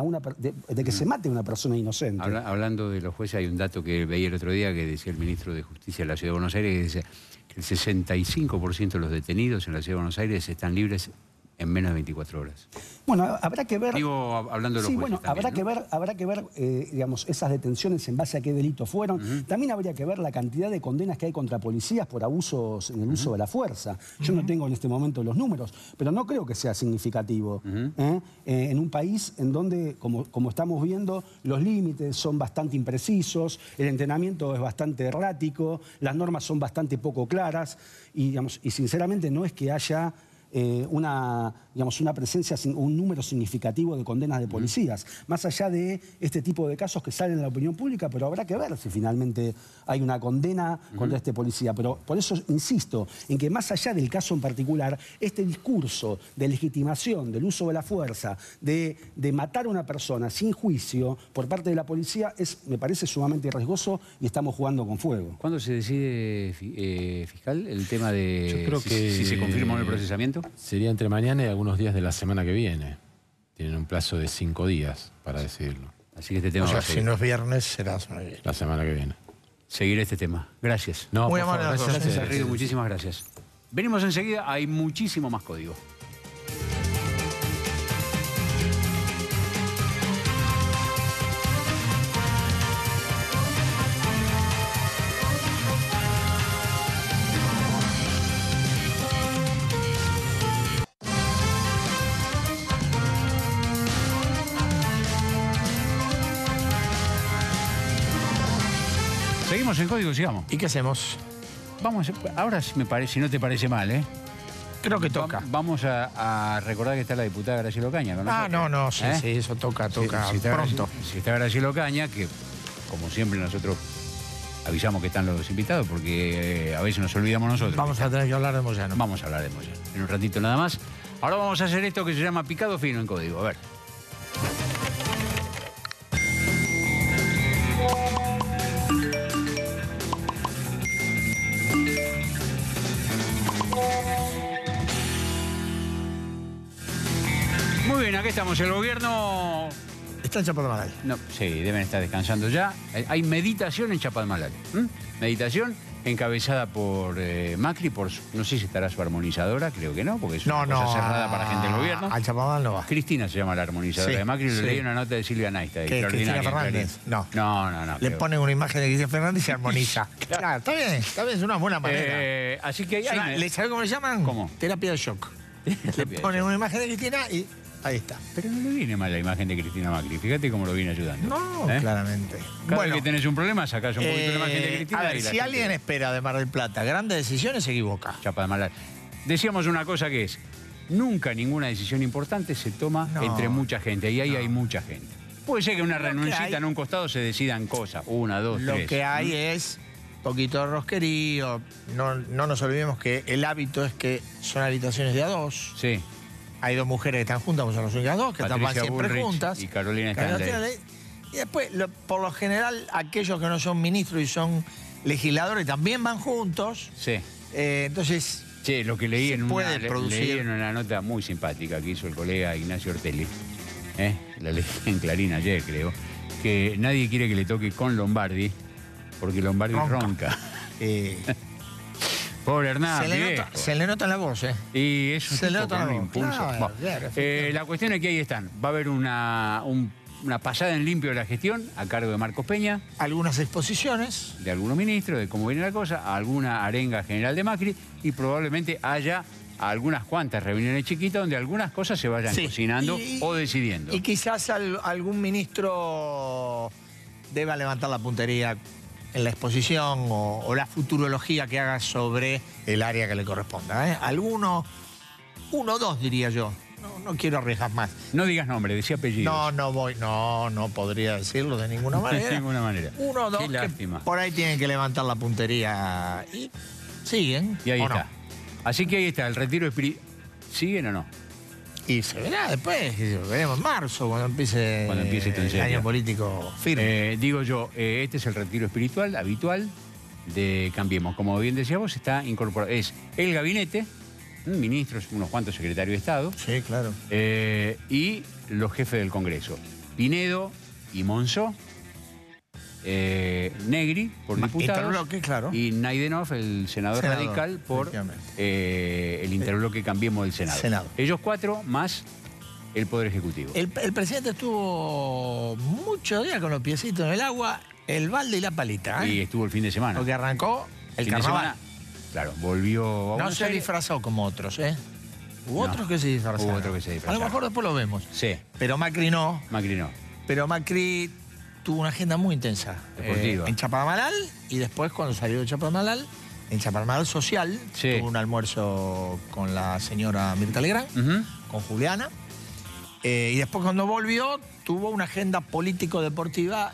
de que se mate a una persona inocente. Hablando de los jueces, hay un dato que veía el otro día que decía el ministro de Justicia de la Ciudad de Buenos Aires, que dice que el 65% de los detenidos en la Ciudad de Buenos Aires están libres en menos de 24 horas. Bueno, habrá que ver... Digo, hablando de los jueces también, habrá que ver, digamos, esas detenciones en base a qué delitos fueron. También habría que ver la cantidad de condenas que hay contra policías por abusos en el uso de la fuerza. Yo no tengo en este momento los números, pero no creo que sea significativo. En un país en donde, como estamos viendo, los límites son bastante imprecisos, el entrenamiento es bastante errático, las normas son bastante poco claras y, digamos, y sinceramente no es que haya una presencia, un número significativo de condenas de policías. Más allá de este tipo de casos que salen en la opinión pública, pero habrá que ver si finalmente hay una condena contra este policía. Pero por eso insisto en que más allá del caso en particular, este discurso de legitimación del uso de la fuerza, de matar a una persona sin juicio por parte de la policía, me parece sumamente riesgoso y estamos jugando con fuego. ¿Cuándo se decide, fiscal, el tema de Yo creo que si se confirma el procesamiento? Sería entre mañana y algunos días de la semana que viene. Tienen un plazo de 5 días para decidirlo. Así que este tema O va sea, a si seguir. no es viernes, será La semana que viene. Seguir este tema. Gracias. No, Muy por favor, amable, gracias a Gracias, ustedes. Garrido. Muchísimas gracias. Venimos enseguida. Hay muchísimo más código. Seguimos en código, sigamos. ¿Y qué hacemos? Vamos, ahora si si no te parece mal, ¿eh? Creo que toca. Vamos a recordar que está la diputada Graciela Ocaña con nosotros. No, sí, ¿Eh? sí, eso toca Si está pronto. Si está Graciela Ocaña, que como siempre nosotros avisamos que están los invitados porque a veces nos olvidamos nosotros. Vamos a tener que hablar de Moyano. Vamos a hablar de Moyano en un ratito nada más. Ahora vamos a hacer esto que se llama picado fino en código. A ver. Muy bien, aquí estamos. El gobierno... Está en Chapadmalal. No, sí, deben estar descansando ya. Hay meditación en Chapadmalal. Meditación encabezada por Macri, no sé si estará su armonizadora, creo que no, porque es una cosa cerrada para gente del gobierno. Al Chapadmalal no va. Cristina se llama la armonizadora Sí, de Macri, sí. leí una nota de Silvia Naista. ¿Qué, Cristina Fernández? No. No. Le creo. ponen una imagen de Cristina Fernández y se armoniza. Claro, está bien, es una buena manera. Así que hay... ¿Sabe cómo le llaman? ¿Cómo? Terapia de shock. Le Terapia de ponen shock. una imagen de Cristina y ahí está. Pero no le viene mal la imagen de Cristina Macri. Fíjate cómo lo viene ayudando. No, ¿Eh? claramente. Cada vez que tenés un problema, sacás un poquito la imagen de Cristina. a ver, y la si gente- alguien espera de Mar del Plata grandes decisiones, se equivoca. Chapadmalal. Decíamos una cosa que es, nunca ninguna decisión importante se toma No. entre mucha gente, y ahí hay mucha gente. Puede ser que una Lo que renuncita hay- en un costado se decidan cosas, 1, 2, 3. Lo que hay es poquito de rosquerío. No nos olvidemos que el hábito es que son habitaciones de a dos. Sí, Hay dos mujeres que están juntas, pues son las únicas dos, que Patricia están siempre Bullrich juntas. y Carolina Stanley. Y después, por lo general, aquellos que no son ministros y son legisladores también van juntos. sí. Entonces, Che, lo que leí Se en, puede producir. leí en una nota muy simpática que hizo el colega Ignacio Ortelli, la leí en Clarín ayer, creo, que nadie quiere que le toque con Lombardi, porque Lombardi ronca. eh, Pobre Hernán, se le nota en la voz, ¿eh? Y es un Se le tipo nota con la un voz. impulso. Claro, Bueno, claro, efectivamente. la cuestión es que ahí están. Va a haber una pasada en limpio de la gestión a cargo de Marcos Peña, Algunas exposiciones. de algunos ministros, de cómo viene la cosa, alguna arenga general de Macri y probablemente haya algunas cuantas reuniones chiquitas donde algunas cosas se vayan Sí. cocinando Y- o decidiendo. Y quizás algún ministro deba levantar la puntería en la exposición o la futurología que haga sobre el área que le corresponda. Uno o dos, diría yo. No quiero arriesgar más. No digas nombre, decía apellidos. No podría decirlo de ninguna manera. De ninguna manera. Uno o dos Qué que lástima. por ahí tienen que levantar la puntería y siguen. Y ahí ¿o está. no? Así que ahí está, el retiro espiritual. ¿Siguen o no? Y se verá después, veremos en marzo, cuando empiece esto en el serio. año político firme. Digo yo, este es el retiro espiritual habitual de Cambiemos. Como bien decía vos, está incorporado. Es el gabinete, ministros, unos cuantos secretarios de Estado, Sí, claro. y los jefes del Congreso. Pinedo y Monzó, Negri por diputados, Interbloque, claro. y Naidenov, el senador radical, por efectivamente. el interbloque Cambiemos del Senado. Senado. Ellos 4 más el Poder Ejecutivo. El presidente estuvo muchos días con los piecitos en el agua, el balde y la palita. Y estuvo el fin de semana. Porque arrancó el Fin de carnaval. semana, claro, volvió a No Buenos se Aires. disfrazó como otros, ¿eh? Hubo No, otros que se disfrazaron. hubo otros que se A disfrazaron. lo mejor después lo vemos. Sí, Pero Macri no. Macri no. Pero Macri tuvo una agenda muy intensa. Deportiva. En Chapadmalal y después cuando salió de Chapadmalal en Chaparral Social, Sí. tuvo un almuerzo con la señora Mirta Legrand, con Juliana, y después cuando volvió tuvo una agenda político-deportiva,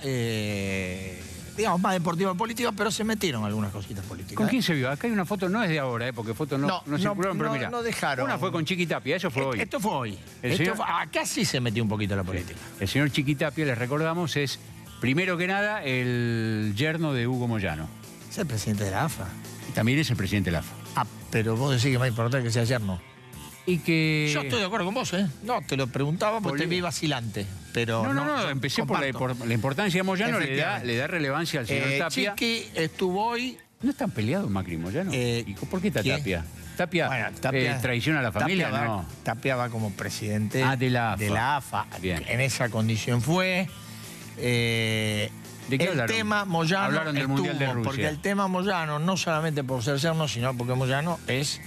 digamos, más deportiva que política, pero se metieron algunas cositas políticas. ¿Con quién se vio? Acá hay una foto, no es de ahora, porque fotos no circularon, pero mira. no dejaron. Una fue con Chiquitapia, eso fue hoy. Esto fue hoy. El señor- Acá sí se metió un poquito la política. El señor Chiquitapia, les recordamos, es, primero que nada, el yerno de Hugo Moyano. Es el presidente de la AFA. Y también es el presidente de la AFA. Ah, pero vos decís que más importante que sea yerno. Y que... Yo estoy de acuerdo con vos, ¿eh? No, te lo preguntaba porque te vi vacilante. Pero No, yo empecé comparto. por la importancia de Moyano, le Efectivamente. da relevancia al señor Tapia. Chiqui estuvo hoy. ¿No están peleados Macri y Moyano? Eh, ¿Y por qué está ¿quién? Tapia? Tapia, Bueno, Tapia traiciona a la familia, Tapia va, ¿no? Tapia va como presidente De la AFA. Bien. En esa condición fue. ¿De qué el hablaron? tema Moyano Hablaron del Mundial de Rusia. porque el tema Moyano, no solamente por ser yerno, sino porque Moyano es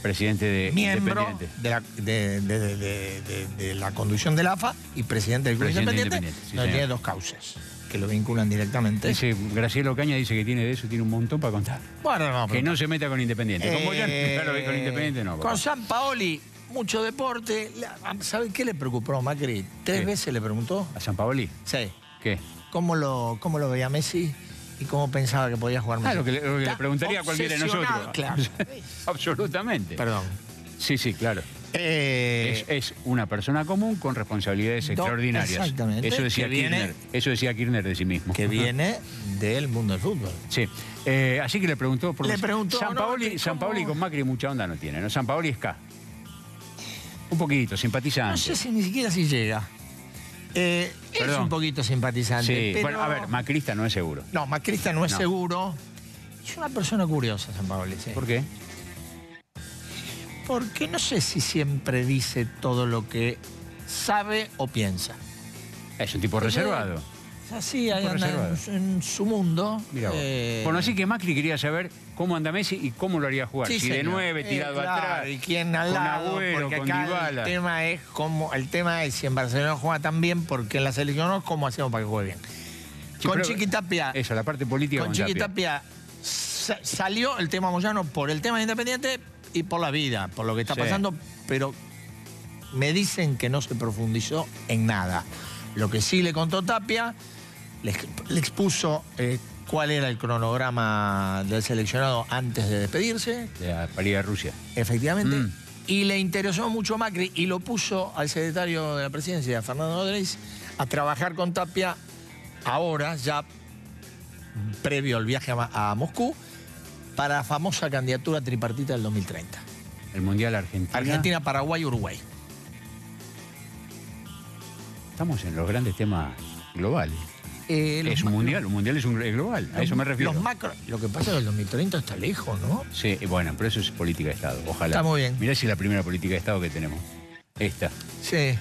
Presidente de miembro Independiente. de la conducción de la AFA y presidente del Club Presidente Independiente. Independiente, sí, No, señor. tiene dos causas que lo vinculan directamente. Dice, Graciela Ocaña dice que tiene de eso, tiene un montón para contar. Bueno, no, Que pero- no se meta con Independiente. Con Moyano, claro que con Independiente no. papá. Con Sampaoli, mucho deporte. ¿Sabe qué le preocupó a Macri? Tres ¿Qué? veces le preguntó. ¿A Sampaoli? Sí. ¿Qué? ¿Cómo lo veía Messi y cómo pensaba que podía jugar Messi? Ah, lo que le Está preguntaría a cualquiera de nosotros. obsesionado, Claro. Absolutamente. Perdón. Sí, claro. Es una persona común con responsabilidades extraordinarias. exactamente. Eso decía Que viene- Kirchner. Eso decía Kirchner de sí mismo. Que viene del mundo del fútbol. Sí. Así que le preguntó por Le preguntó, Sampaoli, ¿no? Sampaoli con Macri mucha onda no tiene, ¿no? Sampaoli es K. Un poquito, simpatizante. No sé si ni siquiera si llega. Es Perdón. un poquito simpatizante. Sí, pero... bueno, a ver, macrista no es seguro. No, Macrista no es No. seguro. Es una persona curiosa, Sampaoli. Sí. ¿Por qué? Porque no sé si siempre dice todo lo que sabe o piensa. Es un tipo reservado. Es así, ahí Tipo anda reservado. en su mundo. Mira vos. Bueno, así que Macri quería saber cómo anda Messi y cómo lo haría jugar. Sí, si de señor. 9, tirado Claro, atrás. y quién al con lado, Agüero, porque con acá Dybala. el tema es si en Barcelona juega tan bien, porque en la selección no, ¿cómo hacemos para que juegue bien? Sí, con pero- Chiquitapia, Eso, la parte política con con Tapia. Chiquitapia salió el tema Moyano por el tema de Independiente y por la vida, por lo que está Sí. pasando, pero me dicen que no se profundizó en nada. Lo que sí le contó Tapia, le expuso cuál era el cronograma del seleccionado antes de despedirse, De la parida de Rusia. efectivamente, Mm. y le interesó mucho a Macri y lo puso al secretario de la presidencia, Fernando Odreix, a trabajar con Tapia ahora, ya previo al viaje a Moscú, para la famosa candidatura tripartita del 2030. El Mundial Argentina. Argentina, Paraguay, Uruguay. Estamos en los grandes temas globales. Es un mundial es global, a eso me refiero. Los macro, lo que pasa es que el 2030 está lejos, ¿no? Sí, bueno, pero eso es política de Estado, ojalá. Está muy bien. Mirá si es la primera política de Estado que tenemos. Esta. Sí.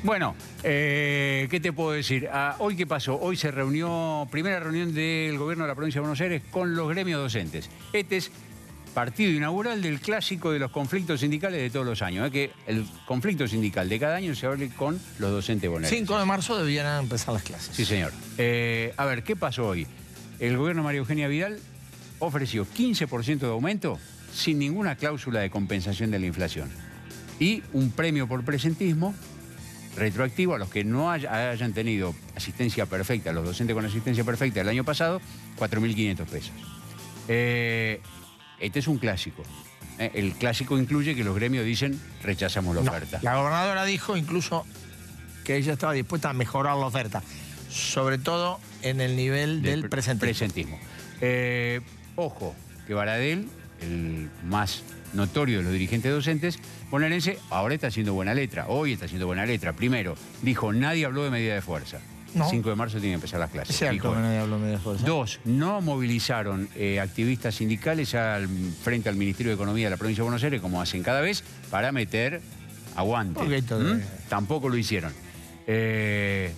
Bueno, ¿qué te puedo decir? Hoy, ¿qué pasó? Hoy se reunió, primera reunión del gobierno de la provincia de Buenos Aires con los gremios docentes. Este es partido inaugural del clásico de los conflictos sindicales de todos los años. Que el conflicto sindical de cada año se hable con los docentes bonaerenses. 5 de marzo debían empezar las clases. Sí, señor. A ver, ¿qué pasó hoy? El gobierno de María Eugenia Vidal ofreció 15% de aumento sin ninguna cláusula de compensación de la inflación. Y un premio por presentismo retroactivo a los que no hayan tenido asistencia perfecta, los docentes con asistencia perfecta el año pasado, 4.500 pesos. Este es un clásico. El clásico incluye que los gremios dicen rechazamos la oferta. La gobernadora dijo incluso que ella estaba dispuesta a mejorar la oferta, sobre todo en el nivel del presentismo. Ojo, que Baradel, el más notorio de los dirigentes docentes bonaerense, ahora está haciendo buena letra. Hoy está haciendo buena letra. Primero, dijo, nadie habló de medida de fuerza. No. 5 de marzo tienen que empezar las clases. Es cierto Dijo. que nadie habló de media fuerza. 2, no movilizaron activistas sindicales frente al Ministerio de Economía de la provincia de Buenos Aires, como hacen cada vez, para meter aguante. Poquito de- Tampoco lo hicieron.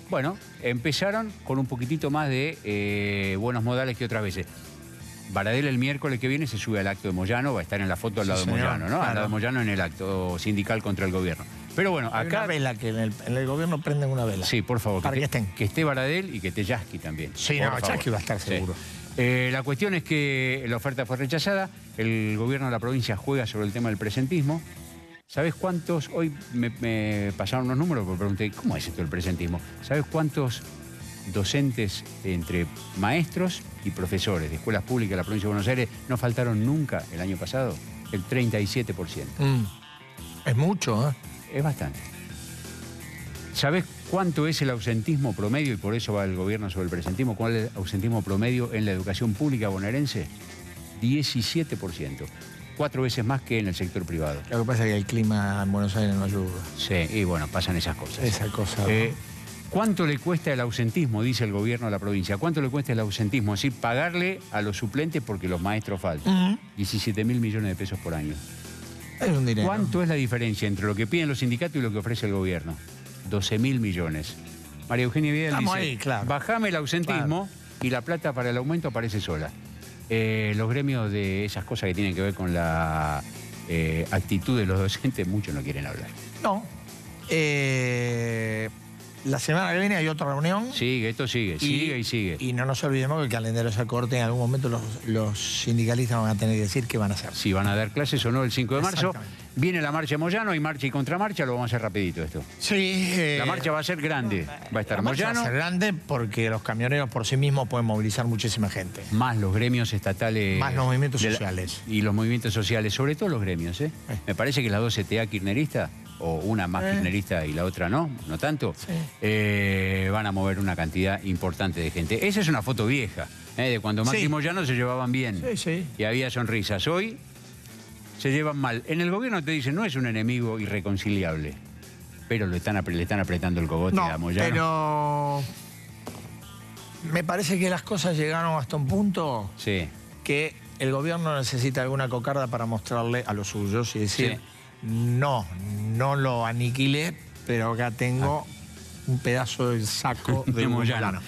Bueno, empezaron con un poquitito más de buenos modales que otras veces. Baradel el miércoles que viene se sube al acto de Moyano, va a estar en la foto al Sí, lado de señor, Moyano, ¿no? claro. Al lado de Moyano en el acto sindical contra el gobierno. Pero bueno, Hay acá... una vela que en el gobierno prenden una vela. Sí, por favor. Para que estén. Que esté Baradel y que esté Yasky también. Sí, por no, favor. Yasky va a estar seguro. La cuestión es que la oferta fue rechazada, el gobierno de la provincia juega sobre el tema del presentismo. ¿Sabes cuántos? Hoy me pasaron unos números porque pregunté, ¿cómo es esto del presentismo? ¿Sabes cuántos docentes entre maestros y profesores de escuelas públicas de la provincia de Buenos Aires no faltaron nunca el año pasado? El 37%. Es mucho, ¿eh? Es bastante. ¿Sabes cuánto es el ausentismo promedio? Y por eso va el gobierno sobre el presentismo. ¿Cuál es el ausentismo promedio en la educación pública bonaerense? 17%. 4 veces más que en el sector privado. Lo que pasa es que el clima en Buenos Aires no ayuda. Sí, y bueno, pasan esas cosas. Esa cosa. ¿Cuánto le cuesta el ausentismo, dice el gobierno de la provincia? ¿Cuánto le cuesta el ausentismo? Es decir, pagarle a los suplentes porque los maestros faltan. 17.000 millones de pesos por año. Es un dinero. ¿Cuánto es la diferencia entre lo que piden los sindicatos y lo que ofrece el gobierno? 12.000 millones. María Eugenia Vidal dice, ahí, claro. Bajame el ausentismo y la plata para el aumento aparece sola. Los gremios de esas cosas que tienen que ver con la actitud de los docentes, muchos no quieren hablar. No. La semana que viene hay otra reunión. Sigue, esto sigue, sigue y sigue. Y no nos olvidemos que el calendario se acorte. En algún momento los sindicalistas van a tener que decir qué van a hacer. Si van a dar clases o no el 5 de marzo. Viene la marcha de Moyano, hay marcha y contramarcha, lo vamos a hacer rapidito esto. Sí. La marcha va a ser grande. Va a estar la marcha Moyano. va a ser grande porque los camioneros por sí mismos pueden movilizar muchísima gente. Más los gremios estatales. Más los movimientos sociales. Y los movimientos sociales, sobre todo los gremios. Me parece que las dos CTA kirchneristas, o una más kirchnerista y la otra no tanto, van a mover una cantidad importante de gente. Esa es una foto vieja, de cuando Macri y Moyano se llevaban bien. Y había sonrisas. Hoy se llevan mal. En el gobierno te dicen, no es un enemigo irreconciliable, pero le están apretando el cogote a Moyano. Pero me parece que las cosas llegaron hasta un punto que el gobierno necesita alguna cocarda para mostrarle a los suyos y decir, no lo aniquilé, pero acá tengo un pedazo del saco de Moyano.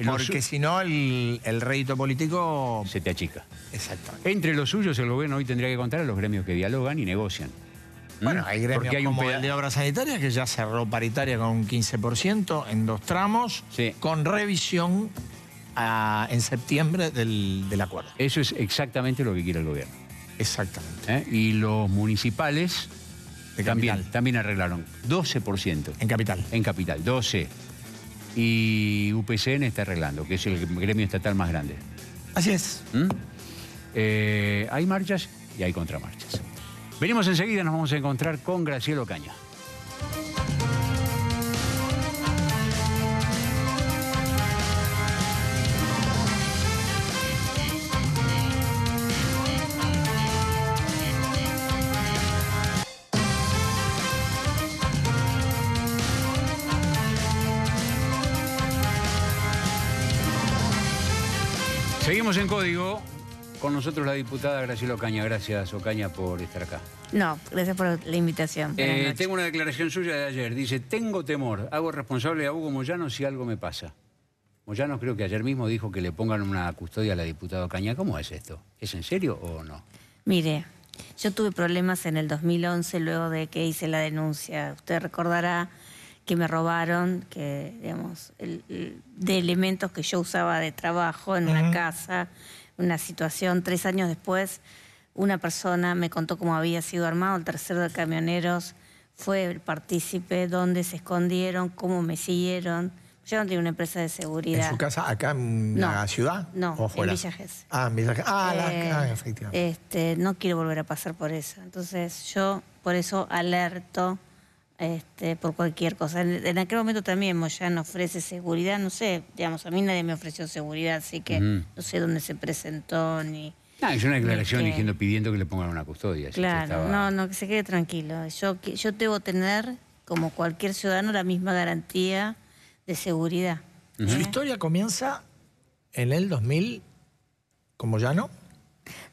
Porque si no, el rédito político se te achica. Exactamente. Entre los suyos, el gobierno hoy tendría que contar a los gremios que dialogan y negocian. Bueno, hay gremios porque hay como el de obras sanitarias que ya cerró paritaria con un 15% en 2 tramos, con revisión en septiembre del acuerdo. Eso es exactamente lo que quiere el gobierno. Exactamente. Y los municipales también arreglaron 12%. En capital. En capital, 12%. Y UPCN está arreglando, que es el gremio estatal más grande. Así es. Hay marchas y hay contramarchas. Venimos enseguida, nos vamos a encontrar con Graciela Ocaña. Seguimos en Código. Con nosotros la diputada Graciela Ocaña. Gracias, Ocaña, por estar acá. No, gracias por la invitación. Tengo una declaración suya de ayer. Dice, tengo temor, hago responsable a Hugo Moyano si algo me pasa. Moyano creo que ayer mismo dijo que le pongan una custodia a la diputada Ocaña. ¿Cómo es esto? ¿Es en serio o no? Mire, yo tuve problemas en el 2011 luego de que hice la denuncia. Usted recordará que me robaron, que digamos, de elementos que yo usaba de trabajo en una casa, una situación. 3 años después, una persona me contó cómo había sido armado. El tercero de camioneros fue el partícipe, dónde se escondieron, cómo me siguieron. Yo no tenía una empresa de seguridad. ¿En su casa, acá en la ciudad? No, ¿o fuera? en Villa Gesell. Ah, en Villa Gesell. Efectivamente. No quiero volver a pasar por eso. Entonces yo por eso alerto por cualquier cosa. En aquel momento también Moyano ofrece seguridad, no sé, digamos, a mí nadie me ofreció seguridad, así que no sé dónde se presentó ni... Es una declaración pidiendo que le pongan una custodia. Claro, no, que se quede tranquilo. Yo debo tener, como cualquier ciudadano, la misma garantía de seguridad. Su historia comienza en el 2000 con Moyano.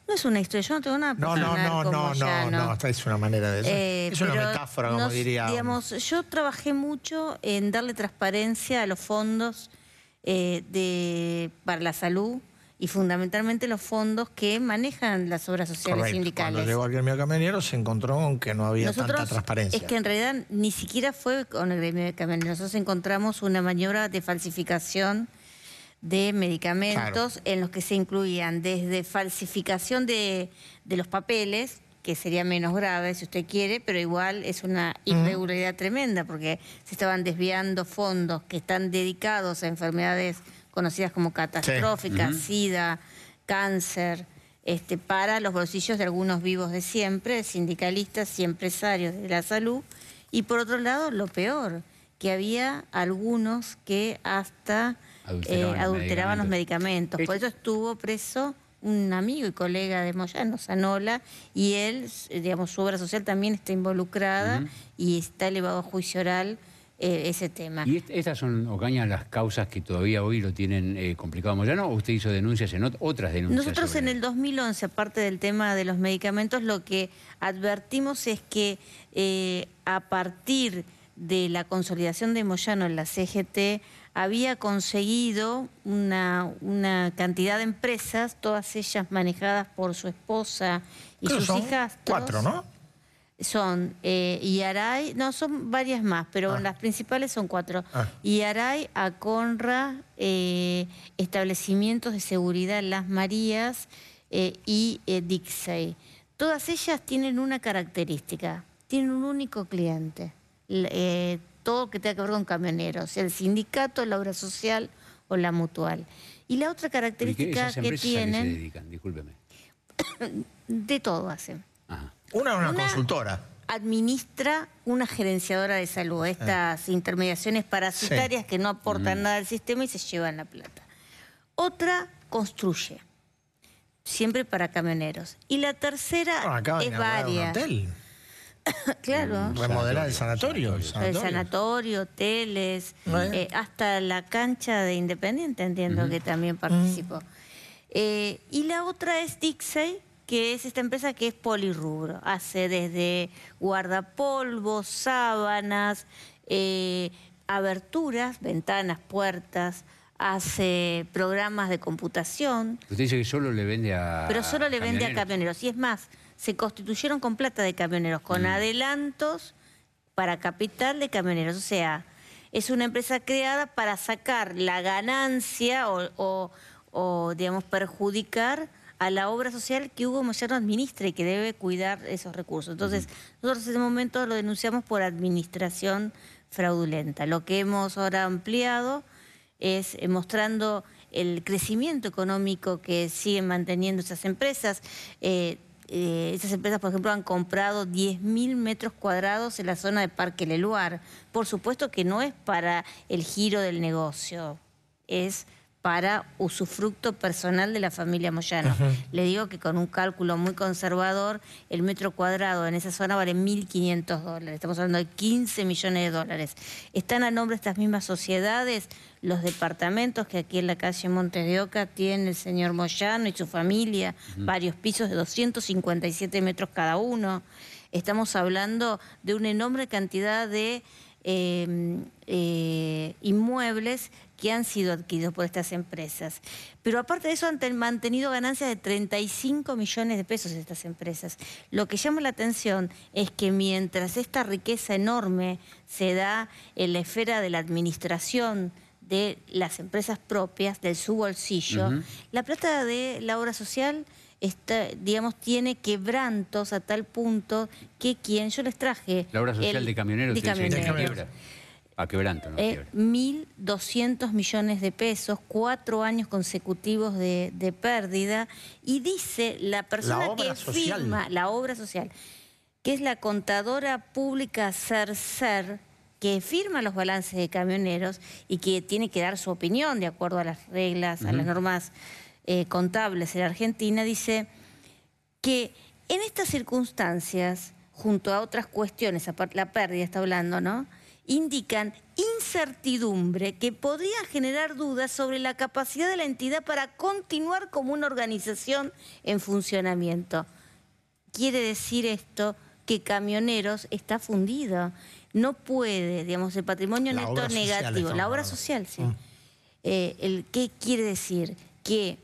No es una historia, yo no tengo nada personal no, esta es una manera de decir. Es una metáfora, como diría. Digamos, yo trabajé mucho en darle transparencia a los fondos para la salud y fundamentalmente los fondos que manejan las obras sociales sindicales. Cuando llegó al gremio de camioneros se encontró con que no había tanta transparencia. Es que en realidad ni siquiera fue con el gremio de camioneros. Nosotros encontramos una maniobra de falsificación de medicamentos, en los que se incluían desde falsificación de los papeles, que sería menos grave si usted quiere, pero igual es una irregularidad tremenda, porque se estaban desviando fondos que están dedicados a enfermedades conocidas como catastróficas, SIDA, cáncer, para los bolsillos de algunos vivos de siempre, sindicalistas y empresarios de la salud. Y por otro lado, lo peor, que había algunos que hasta adulteraban los medicamentos. Por eso estuvo preso un amigo y colega de Moyano, Zanola, y él, digamos, su obra social también está involucrada y está elevado a juicio oral ese tema. ¿Y estas son, Ocaña, las causas que todavía hoy lo tienen complicado Moyano, o usted hizo denuncias en otras denuncias? Nosotros en el 2011, aparte del tema de los medicamentos, lo que advertimos es que a partir de la consolidación de Moyano en la CGT, había conseguido una cantidad de empresas, todas ellas manejadas por su esposa y sus hijas. 4, ¿no? Son Iaray, no, son varias más, pero las principales son 4. Iaray, Aconra, establecimientos de seguridad en Las Marías y Dixey. Todas ellas tienen una característica, tienen un único cliente. Todo que tenga que ver con camioneros, el sindicato, la obra social o la mutual. Y la otra característica que tienen... ¿A qué se dedican? Discúlpeme. De todo hacen. Una consultora. Administra una gerenciadora de salud, estas intermediaciones parasitarias que no aportan nada al sistema y se llevan la plata. Otra construye, siempre para camioneros. Y la tercera es varias. Claro. Remodelar el sanatorio. El sanatorio, hoteles, hasta la cancha de Independiente, entiendo que también participó. Y la otra es Dixey, que es esta empresa que es polirrubro. Hace desde guardapolvos, sábanas, aberturas, ventanas, puertas, hace programas de computación. Usted dice que solo le vende a Pero solo le vende a camioneros. Y es más, se constituyeron con plata de camioneros, con adelantos para capital de camioneros. O sea, es una empresa creada para sacar la ganancia o digamos, perjudicar a la obra social que Hugo Moyano administra y que debe cuidar esos recursos. Entonces, nosotros en ese momento lo denunciamos por administración fraudulenta. Lo que hemos ahora ampliado es mostrando el crecimiento económico que siguen manteniendo esas empresas. Esas empresas, por ejemplo, han comprado 10.000 metros cuadrados en la zona de Parque Leluar. Por supuesto que no es para el giro del negocio, es para usufructo personal de la familia Moyano. Le digo que con un cálculo muy conservador, el metro cuadrado en esa zona vale $1.500. Estamos hablando de 15 millones de dólares. Están a nombre de estas mismas sociedades los departamentos que aquí en la calle Montes de Oca tiene el señor Moyano y su familia, varios pisos de 257 metros cada uno. Estamos hablando de una enorme cantidad de inmuebles que han sido adquiridos por estas empresas. Pero aparte de eso han mantenido ganancias de 35 millones de pesos estas empresas. Lo que llama la atención es que mientras esta riqueza enorme se da en la esfera de la administración de las empresas propias, de su bolsillo, la plata de la obra social digamos, tiene quebrantos a tal punto que yo les traje... La obra social de camioneros. Quiebra. A quebranto, ¿no? 1.200 millones de pesos, 4 años consecutivos de pérdida, y dice la persona que firma la obra social, que es la contadora pública Cercer, que firma los balances de camioneros y que tiene que dar su opinión de acuerdo a las reglas, a las normas contables en la Argentina, dice que en estas circunstancias, junto a otras cuestiones, la pérdida está hablando, ¿no?, indican incertidumbre que podría generar dudas sobre la capacidad de la entidad para continuar como una organización en funcionamiento. Quiere decir esto que Camioneros está fundido. No puede, digamos, el patrimonio neto negativo. La obra social, sí. ¿Qué quiere decir? Que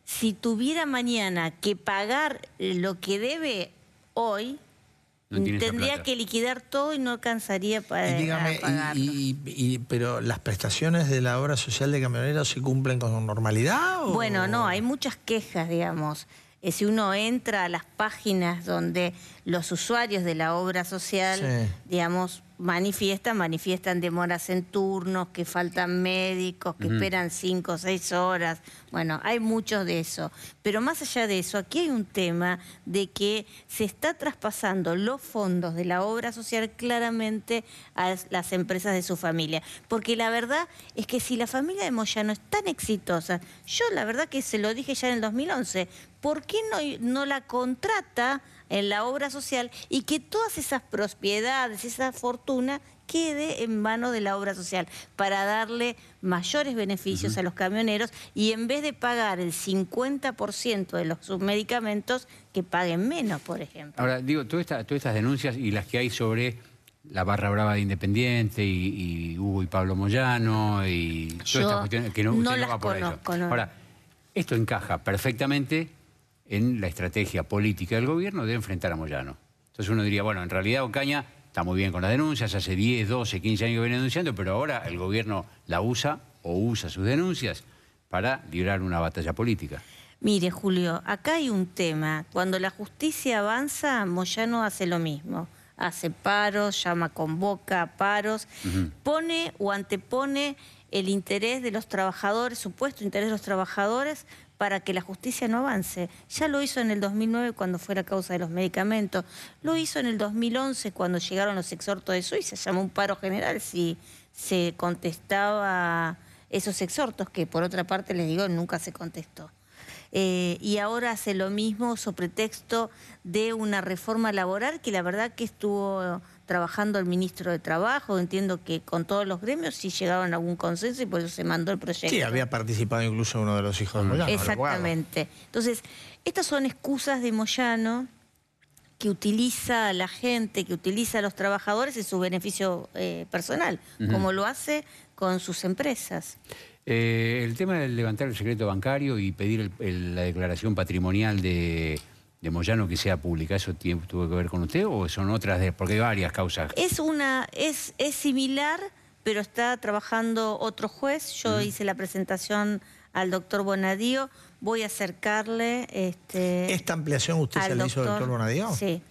si tuviera mañana que pagar lo que debe hoy, No tiene esa Tendría plata. que liquidar todo y no alcanzaría para Y dígame, pagarlo. pero ¿las prestaciones de la obra social de camioneros se cumplen con normalidad? ¿O? Bueno, no, hay muchas quejas, digamos. Si uno entra a las páginas donde los usuarios de la obra social, Sí. digamos, manifiestan demoras en turnos, que faltan médicos, que esperan 5 o 6 horas. Bueno, hay mucho de eso. Pero más allá de eso, aquí hay un tema de que se está traspasando los fondos de la obra social claramente a las empresas de su familia. Porque la verdad es que si la familia de Moyano es tan exitosa, yo la verdad que se lo dije ya en el 2011, ¿por qué no la contrata en la obra social y que todas esas propiedades, esa fortuna, quede en manos de la obra social para darle mayores beneficios a los camioneros y en vez de pagar el 50% de sus medicamentos, que paguen menos, por ejemplo? Ahora, digo, todas estas denuncias y las que hay sobre la barra brava de Independiente y Hugo y Pablo Moyano y todas estas cuestiones que no, no usted las va por conozco, eso. no. Ahora, esto encaja perfectamente en la estrategia política del gobierno de enfrentar a Moyano. Entonces uno diría, bueno, en realidad Ocaña está muy bien con las denuncias, hace 10, 12, 15 años que viene denunciando, pero ahora el gobierno la usa o usa sus denuncias para librar una batalla política. Mire, Julio, acá hay un tema. Cuando la justicia avanza, Moyano hace lo mismo. Hace paros, convoca a paros, pone o antepone el interés de los trabajadores, supuesto interés de los trabajadores, para que la justicia no avance. Ya lo hizo en el 2009 cuando fue la causa de los medicamentos, lo hizo en el 2011 cuando llegaron los exhortos de Suiza, llamó un paro general si se contestaba esos exhortos, que por otra parte les digo, nunca se contestó. Y ahora hace lo mismo sobre pretexto de una reforma laboral que la verdad que estuvo trabajando el ministro de Trabajo, entiendo que con todos los gremios sí llegaron a algún consenso y por eso se mandó el proyecto. Sí, había participado incluso uno de los hijos de Moyano. Exactamente. Entonces, estas son excusas de Moyano que utiliza a la gente, que utiliza a los trabajadores en su beneficio personal, como lo hace con sus empresas. El tema de levantar el secreto bancario y pedir la declaración patrimonial de Moyano que sea pública, ¿eso tuvo que ver con usted o son otras? Porque hay varias causas. Es similar, pero está trabajando otro juez. Yo hice la presentación al doctor Bonadío. Voy a acercarle... ¿Esta ampliación usted se la hizo al doctor Bonadío? Sí.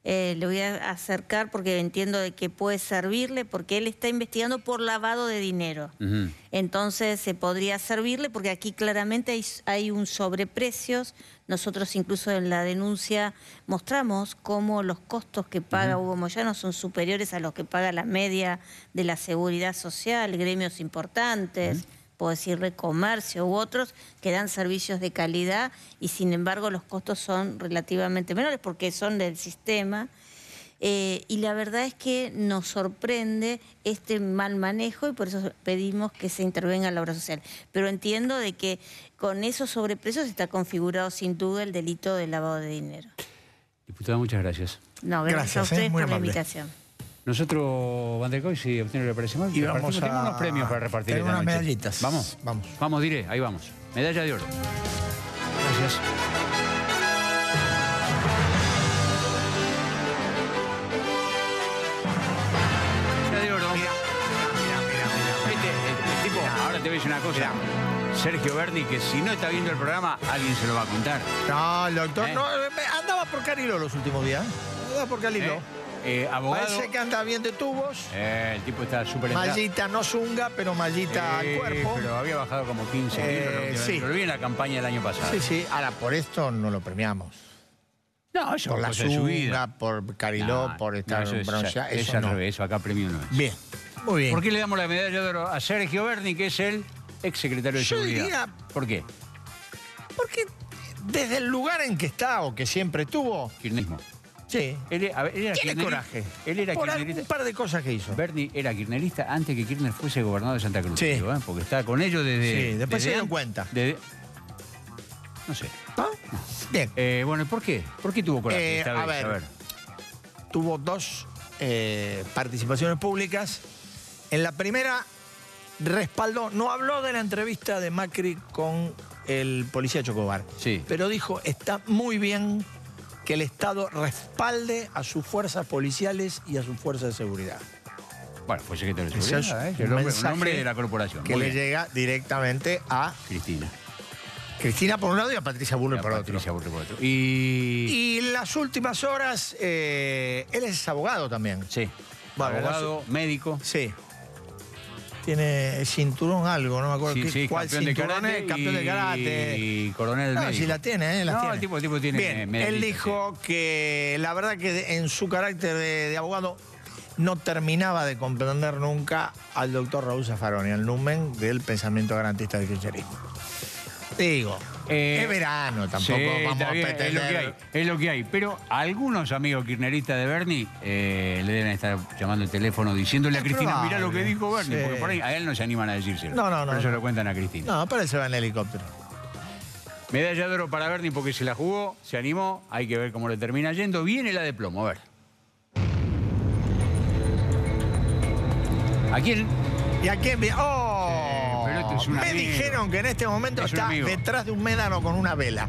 Le voy a acercar porque entiendo de que puede servirle, porque él está investigando por lavado de dinero. Entonces se podría servirle porque aquí claramente hay un sobreprecios. Nosotros incluso en la denuncia mostramos cómo los costos que paga Hugo Moyano son superiores a los que paga la media de la seguridad social, gremios importantes, puedo decirle comercio u otros, que dan servicios de calidad y sin embargo los costos son relativamente menores porque son del sistema. Y la verdad es que nos sorprende este mal manejo y por eso pedimos que se intervenga en la obra social. Pero entiendo de que con esos sobreprecios está configurado sin duda el delito de lavado de dinero. Diputada, muchas gracias. No, gracias a ustedes muy por la amable. invitación. Nosotros, Van der Koy, si a usted no le parece mal, Y vamos tenemos a unos premios para repartir tener esta unas noche. medallitas. ¿Vamos? Vamos. Vamos, diré, ahí vamos. Medalla de oro. Gracias. Medalla de oro. Viste, el tipo, ahora te voy a decir una cosa. Sergio Berni, que si no está viendo el programa, alguien se lo va a contar. No, el doctor ¿Eh? no, andaba por Cariló los últimos días. Andaba por Cariló. Abogado. Parece que anda bien de tubos. El tipo está súper entrado. Mallita no zunga, pero mallita al cuerpo. Pero había bajado como 15 kilos. sí. Lo vi en la campaña del año pasado. Sí, sí. Ahora, por esto no lo premiamos. No, eso Por es la cosa de su vida. zunga, por Cariló, No, por estar no, bronceado. es Eso al no. revés, eso acá premio no es. Bien, muy bien. ¿Por qué le damos la medalla de oro a Sergio Berni, que es el exsecretario de Yo Seguridad? diría- ¿Por qué? Porque desde el lugar en que está o que siempre estuvo, Kirchnerismo. sí, Él era tiene kirchnerista. coraje. Él era por un kirchnerista. par de cosas que hizo. Berni era kirchnerista antes que Kirchner fuese gobernador de Santa Cruz. Sí. Digo, porque estaba con ellos desde... Sí, después se desde dio an- cuenta. no sé. ¿No? Bien. Bueno, ¿por qué? ¿Por qué tuvo coraje esta a vez? ver. Tuvo dos participaciones públicas. En la primera respaldó, no habló de la entrevista de Macri con el policía Chocobar, Sí. pero dijo, está muy bien que el Estado respalde a sus fuerzas policiales y a sus fuerzas de seguridad. Bueno, fue secretario de Eso es seguridad, un el mensaje nombre de la corporación. que Muy le bien. llega directamente a Cristina. Cristina por un lado y a Patricia Bullrich por otro. Patricia Bullrich por otro. Y... Y en las últimas horas, él es abogado también. Sí. Bueno, Abogado, médico. Sí. Tiene cinturón algo, no me acuerdo Sí, cuál campeón de cinturón karate es, campeón de karate. y coronel No, médico. sí la tiene, las No, tiene. el tipo tiene Bien, medallita, él dijo que la verdad que en su carácter de abogado no terminaba de comprender nunca al doctor Raúl Zaffaroni, al numen del pensamiento garantista del kirchnerismo. Digo, es verano, tampoco sí, vamos está a bien, pretender... es lo que hay. Pero algunos amigos kirchneristas de Bernie le deben estar llamando el teléfono diciéndole a Es Cristina, probable, mirá lo que dijo Bernie, sí. porque por ahí a él no se animan a decírselo. No, Por eso no. lo cuentan a Cristina. No, pero él se va en helicóptero. Medalla de oro para Bernie porque se la jugó, se animó, hay que ver cómo le termina yendo. Viene la de plomo, a ver. ¿A quién? ¿Y a quién? ¡Oh! pero esto es un Me amigo. dijeron que en este momento Es un está amigo. detrás de un médano con una vela.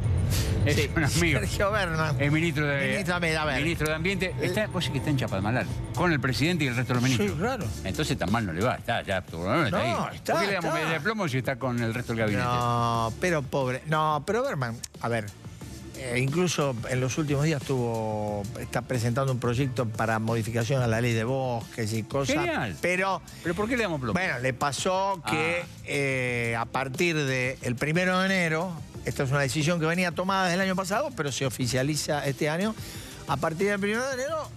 Es Sí, un amigo. Sergio Berman. Es ministro de, Ministro de Ambiente. Está, vos sí que está en Chapadmalal, con el presidente y el resto de los ministros. Sí, claro. Entonces tan mal no le va, está ya, por lo menos está No, ahí. está, ¿Por qué le damos está. medalla de plomo si está con el resto del gabinete? No, pero pobre. No, pero Berman, a ver, incluso en los últimos días está presentando un proyecto para modificación a la ley de bosques y cosas. Genial. Pero ¿Pero por qué le damos plomo? bueno, le pasó que a partir del 1 de enero, esta es una decisión que venía tomada desde el año pasado, pero se oficializa este año, a partir del 1 de enero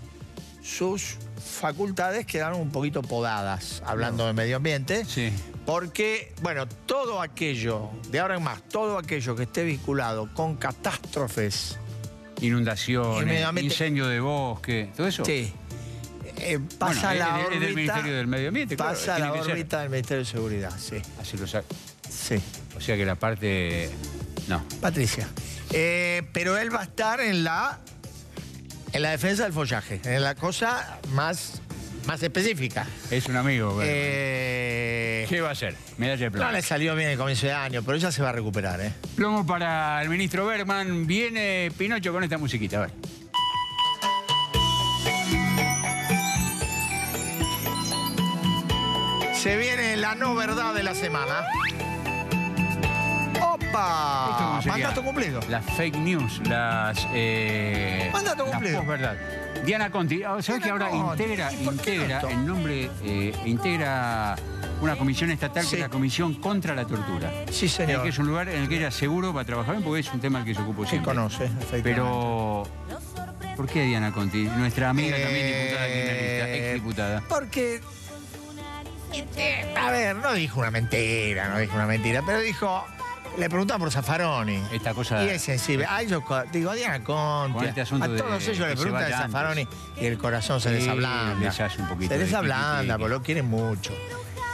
sus facultades quedaron un poquito podadas, hablando de medio ambiente. Sí. Porque, bueno, todo aquello, de ahora en más, todo aquello que esté vinculado con catástrofes, Y Inundaciones, medio ambiente. incendio de bosque, todo eso. sí, pasa Bueno, la es órbita. del Ministerio del Medio Ambiente, claro, Pasa tiene la que ser. órbita del Ministerio de Seguridad, sí. Así lo sabe. Sí, O sea que la parte... No. Patricia. Pero él va a estar en la defensa del follaje, en la cosa más específica. Es un amigo. Berman. ¿Qué ¿Qué va a hacer? Medalla de plomo. No le salió bien el comienzo de año, pero ya se va a recuperar, ¿eh? Plomo para el ministro Berman. Viene Pinocho con esta musiquita, a ver. Se viene la no verdad de la semana. ¿Esto ¡Opa! cómo sería? Mandato cumplido. Las fake news, las... Mandato cumplido. Verdad. Diana Conti, ¿sabes que ahora Conti, integra ¿y por qué no esto? el nombre, integra una comisión estatal Sí. que es la Comisión contra la Tortura? Sí, señor. Que es un lugar en el que ella seguro va a trabajar bien porque es un tema al que se ocupó Se siempre. conoce, efectivamente. Pero, ¿por qué Diana Conti? Nuestra amiga también diputada kirchnerista, exdiputada. Porque, a ver, no dijo una mentira, pero dijo, le preguntaban por Zaffaroni. Esta cosa... Y es sensible. A ellos, digo, Diana Conti, Con este asunto a de todos ellos le que se preguntan de vaya Zaffaroni y el corazón se les Sí, ablanda. les hace un poquito Se les de ablanda, tiqui-tiqui. porque lo quieren mucho.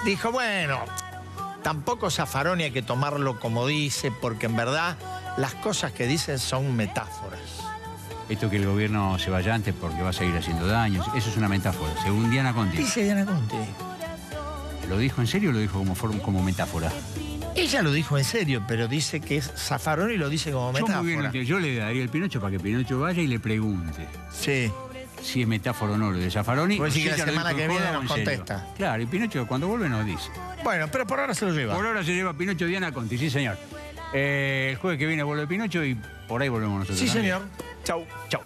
Dijo, bueno, tampoco Zaffaroni hay que tomarlo como dice, porque en verdad las cosas que dicen son metáforas. Esto que el gobierno se vaya antes porque va a seguir haciendo daños, eso es una metáfora, según Diana Conti. Dice Diana Conti. ¿Lo dijo en serio o lo dijo como metáfora? Ella lo dijo en serio, pero dice que es Zaffaroni lo dice como Yo muy bien lo metáfora. entiendo. Yo le daría el Pinocho para que Pinocho vaya y le pregunte Sí. si es metáfora o no lo de Zaffaroni. Puede o decir si que la ella lo semana dijo en que viene joda o nos en serio. contesta. Claro, y Pinocho cuando vuelve nos dice. Bueno, pero por ahora se lo lleva. Por ahora se lleva Pinocho Diana Conti, sí señor. El jueves que viene vuelve Pinocho y por ahí volvemos nosotros. Sí, también. señor. Chau. Chau.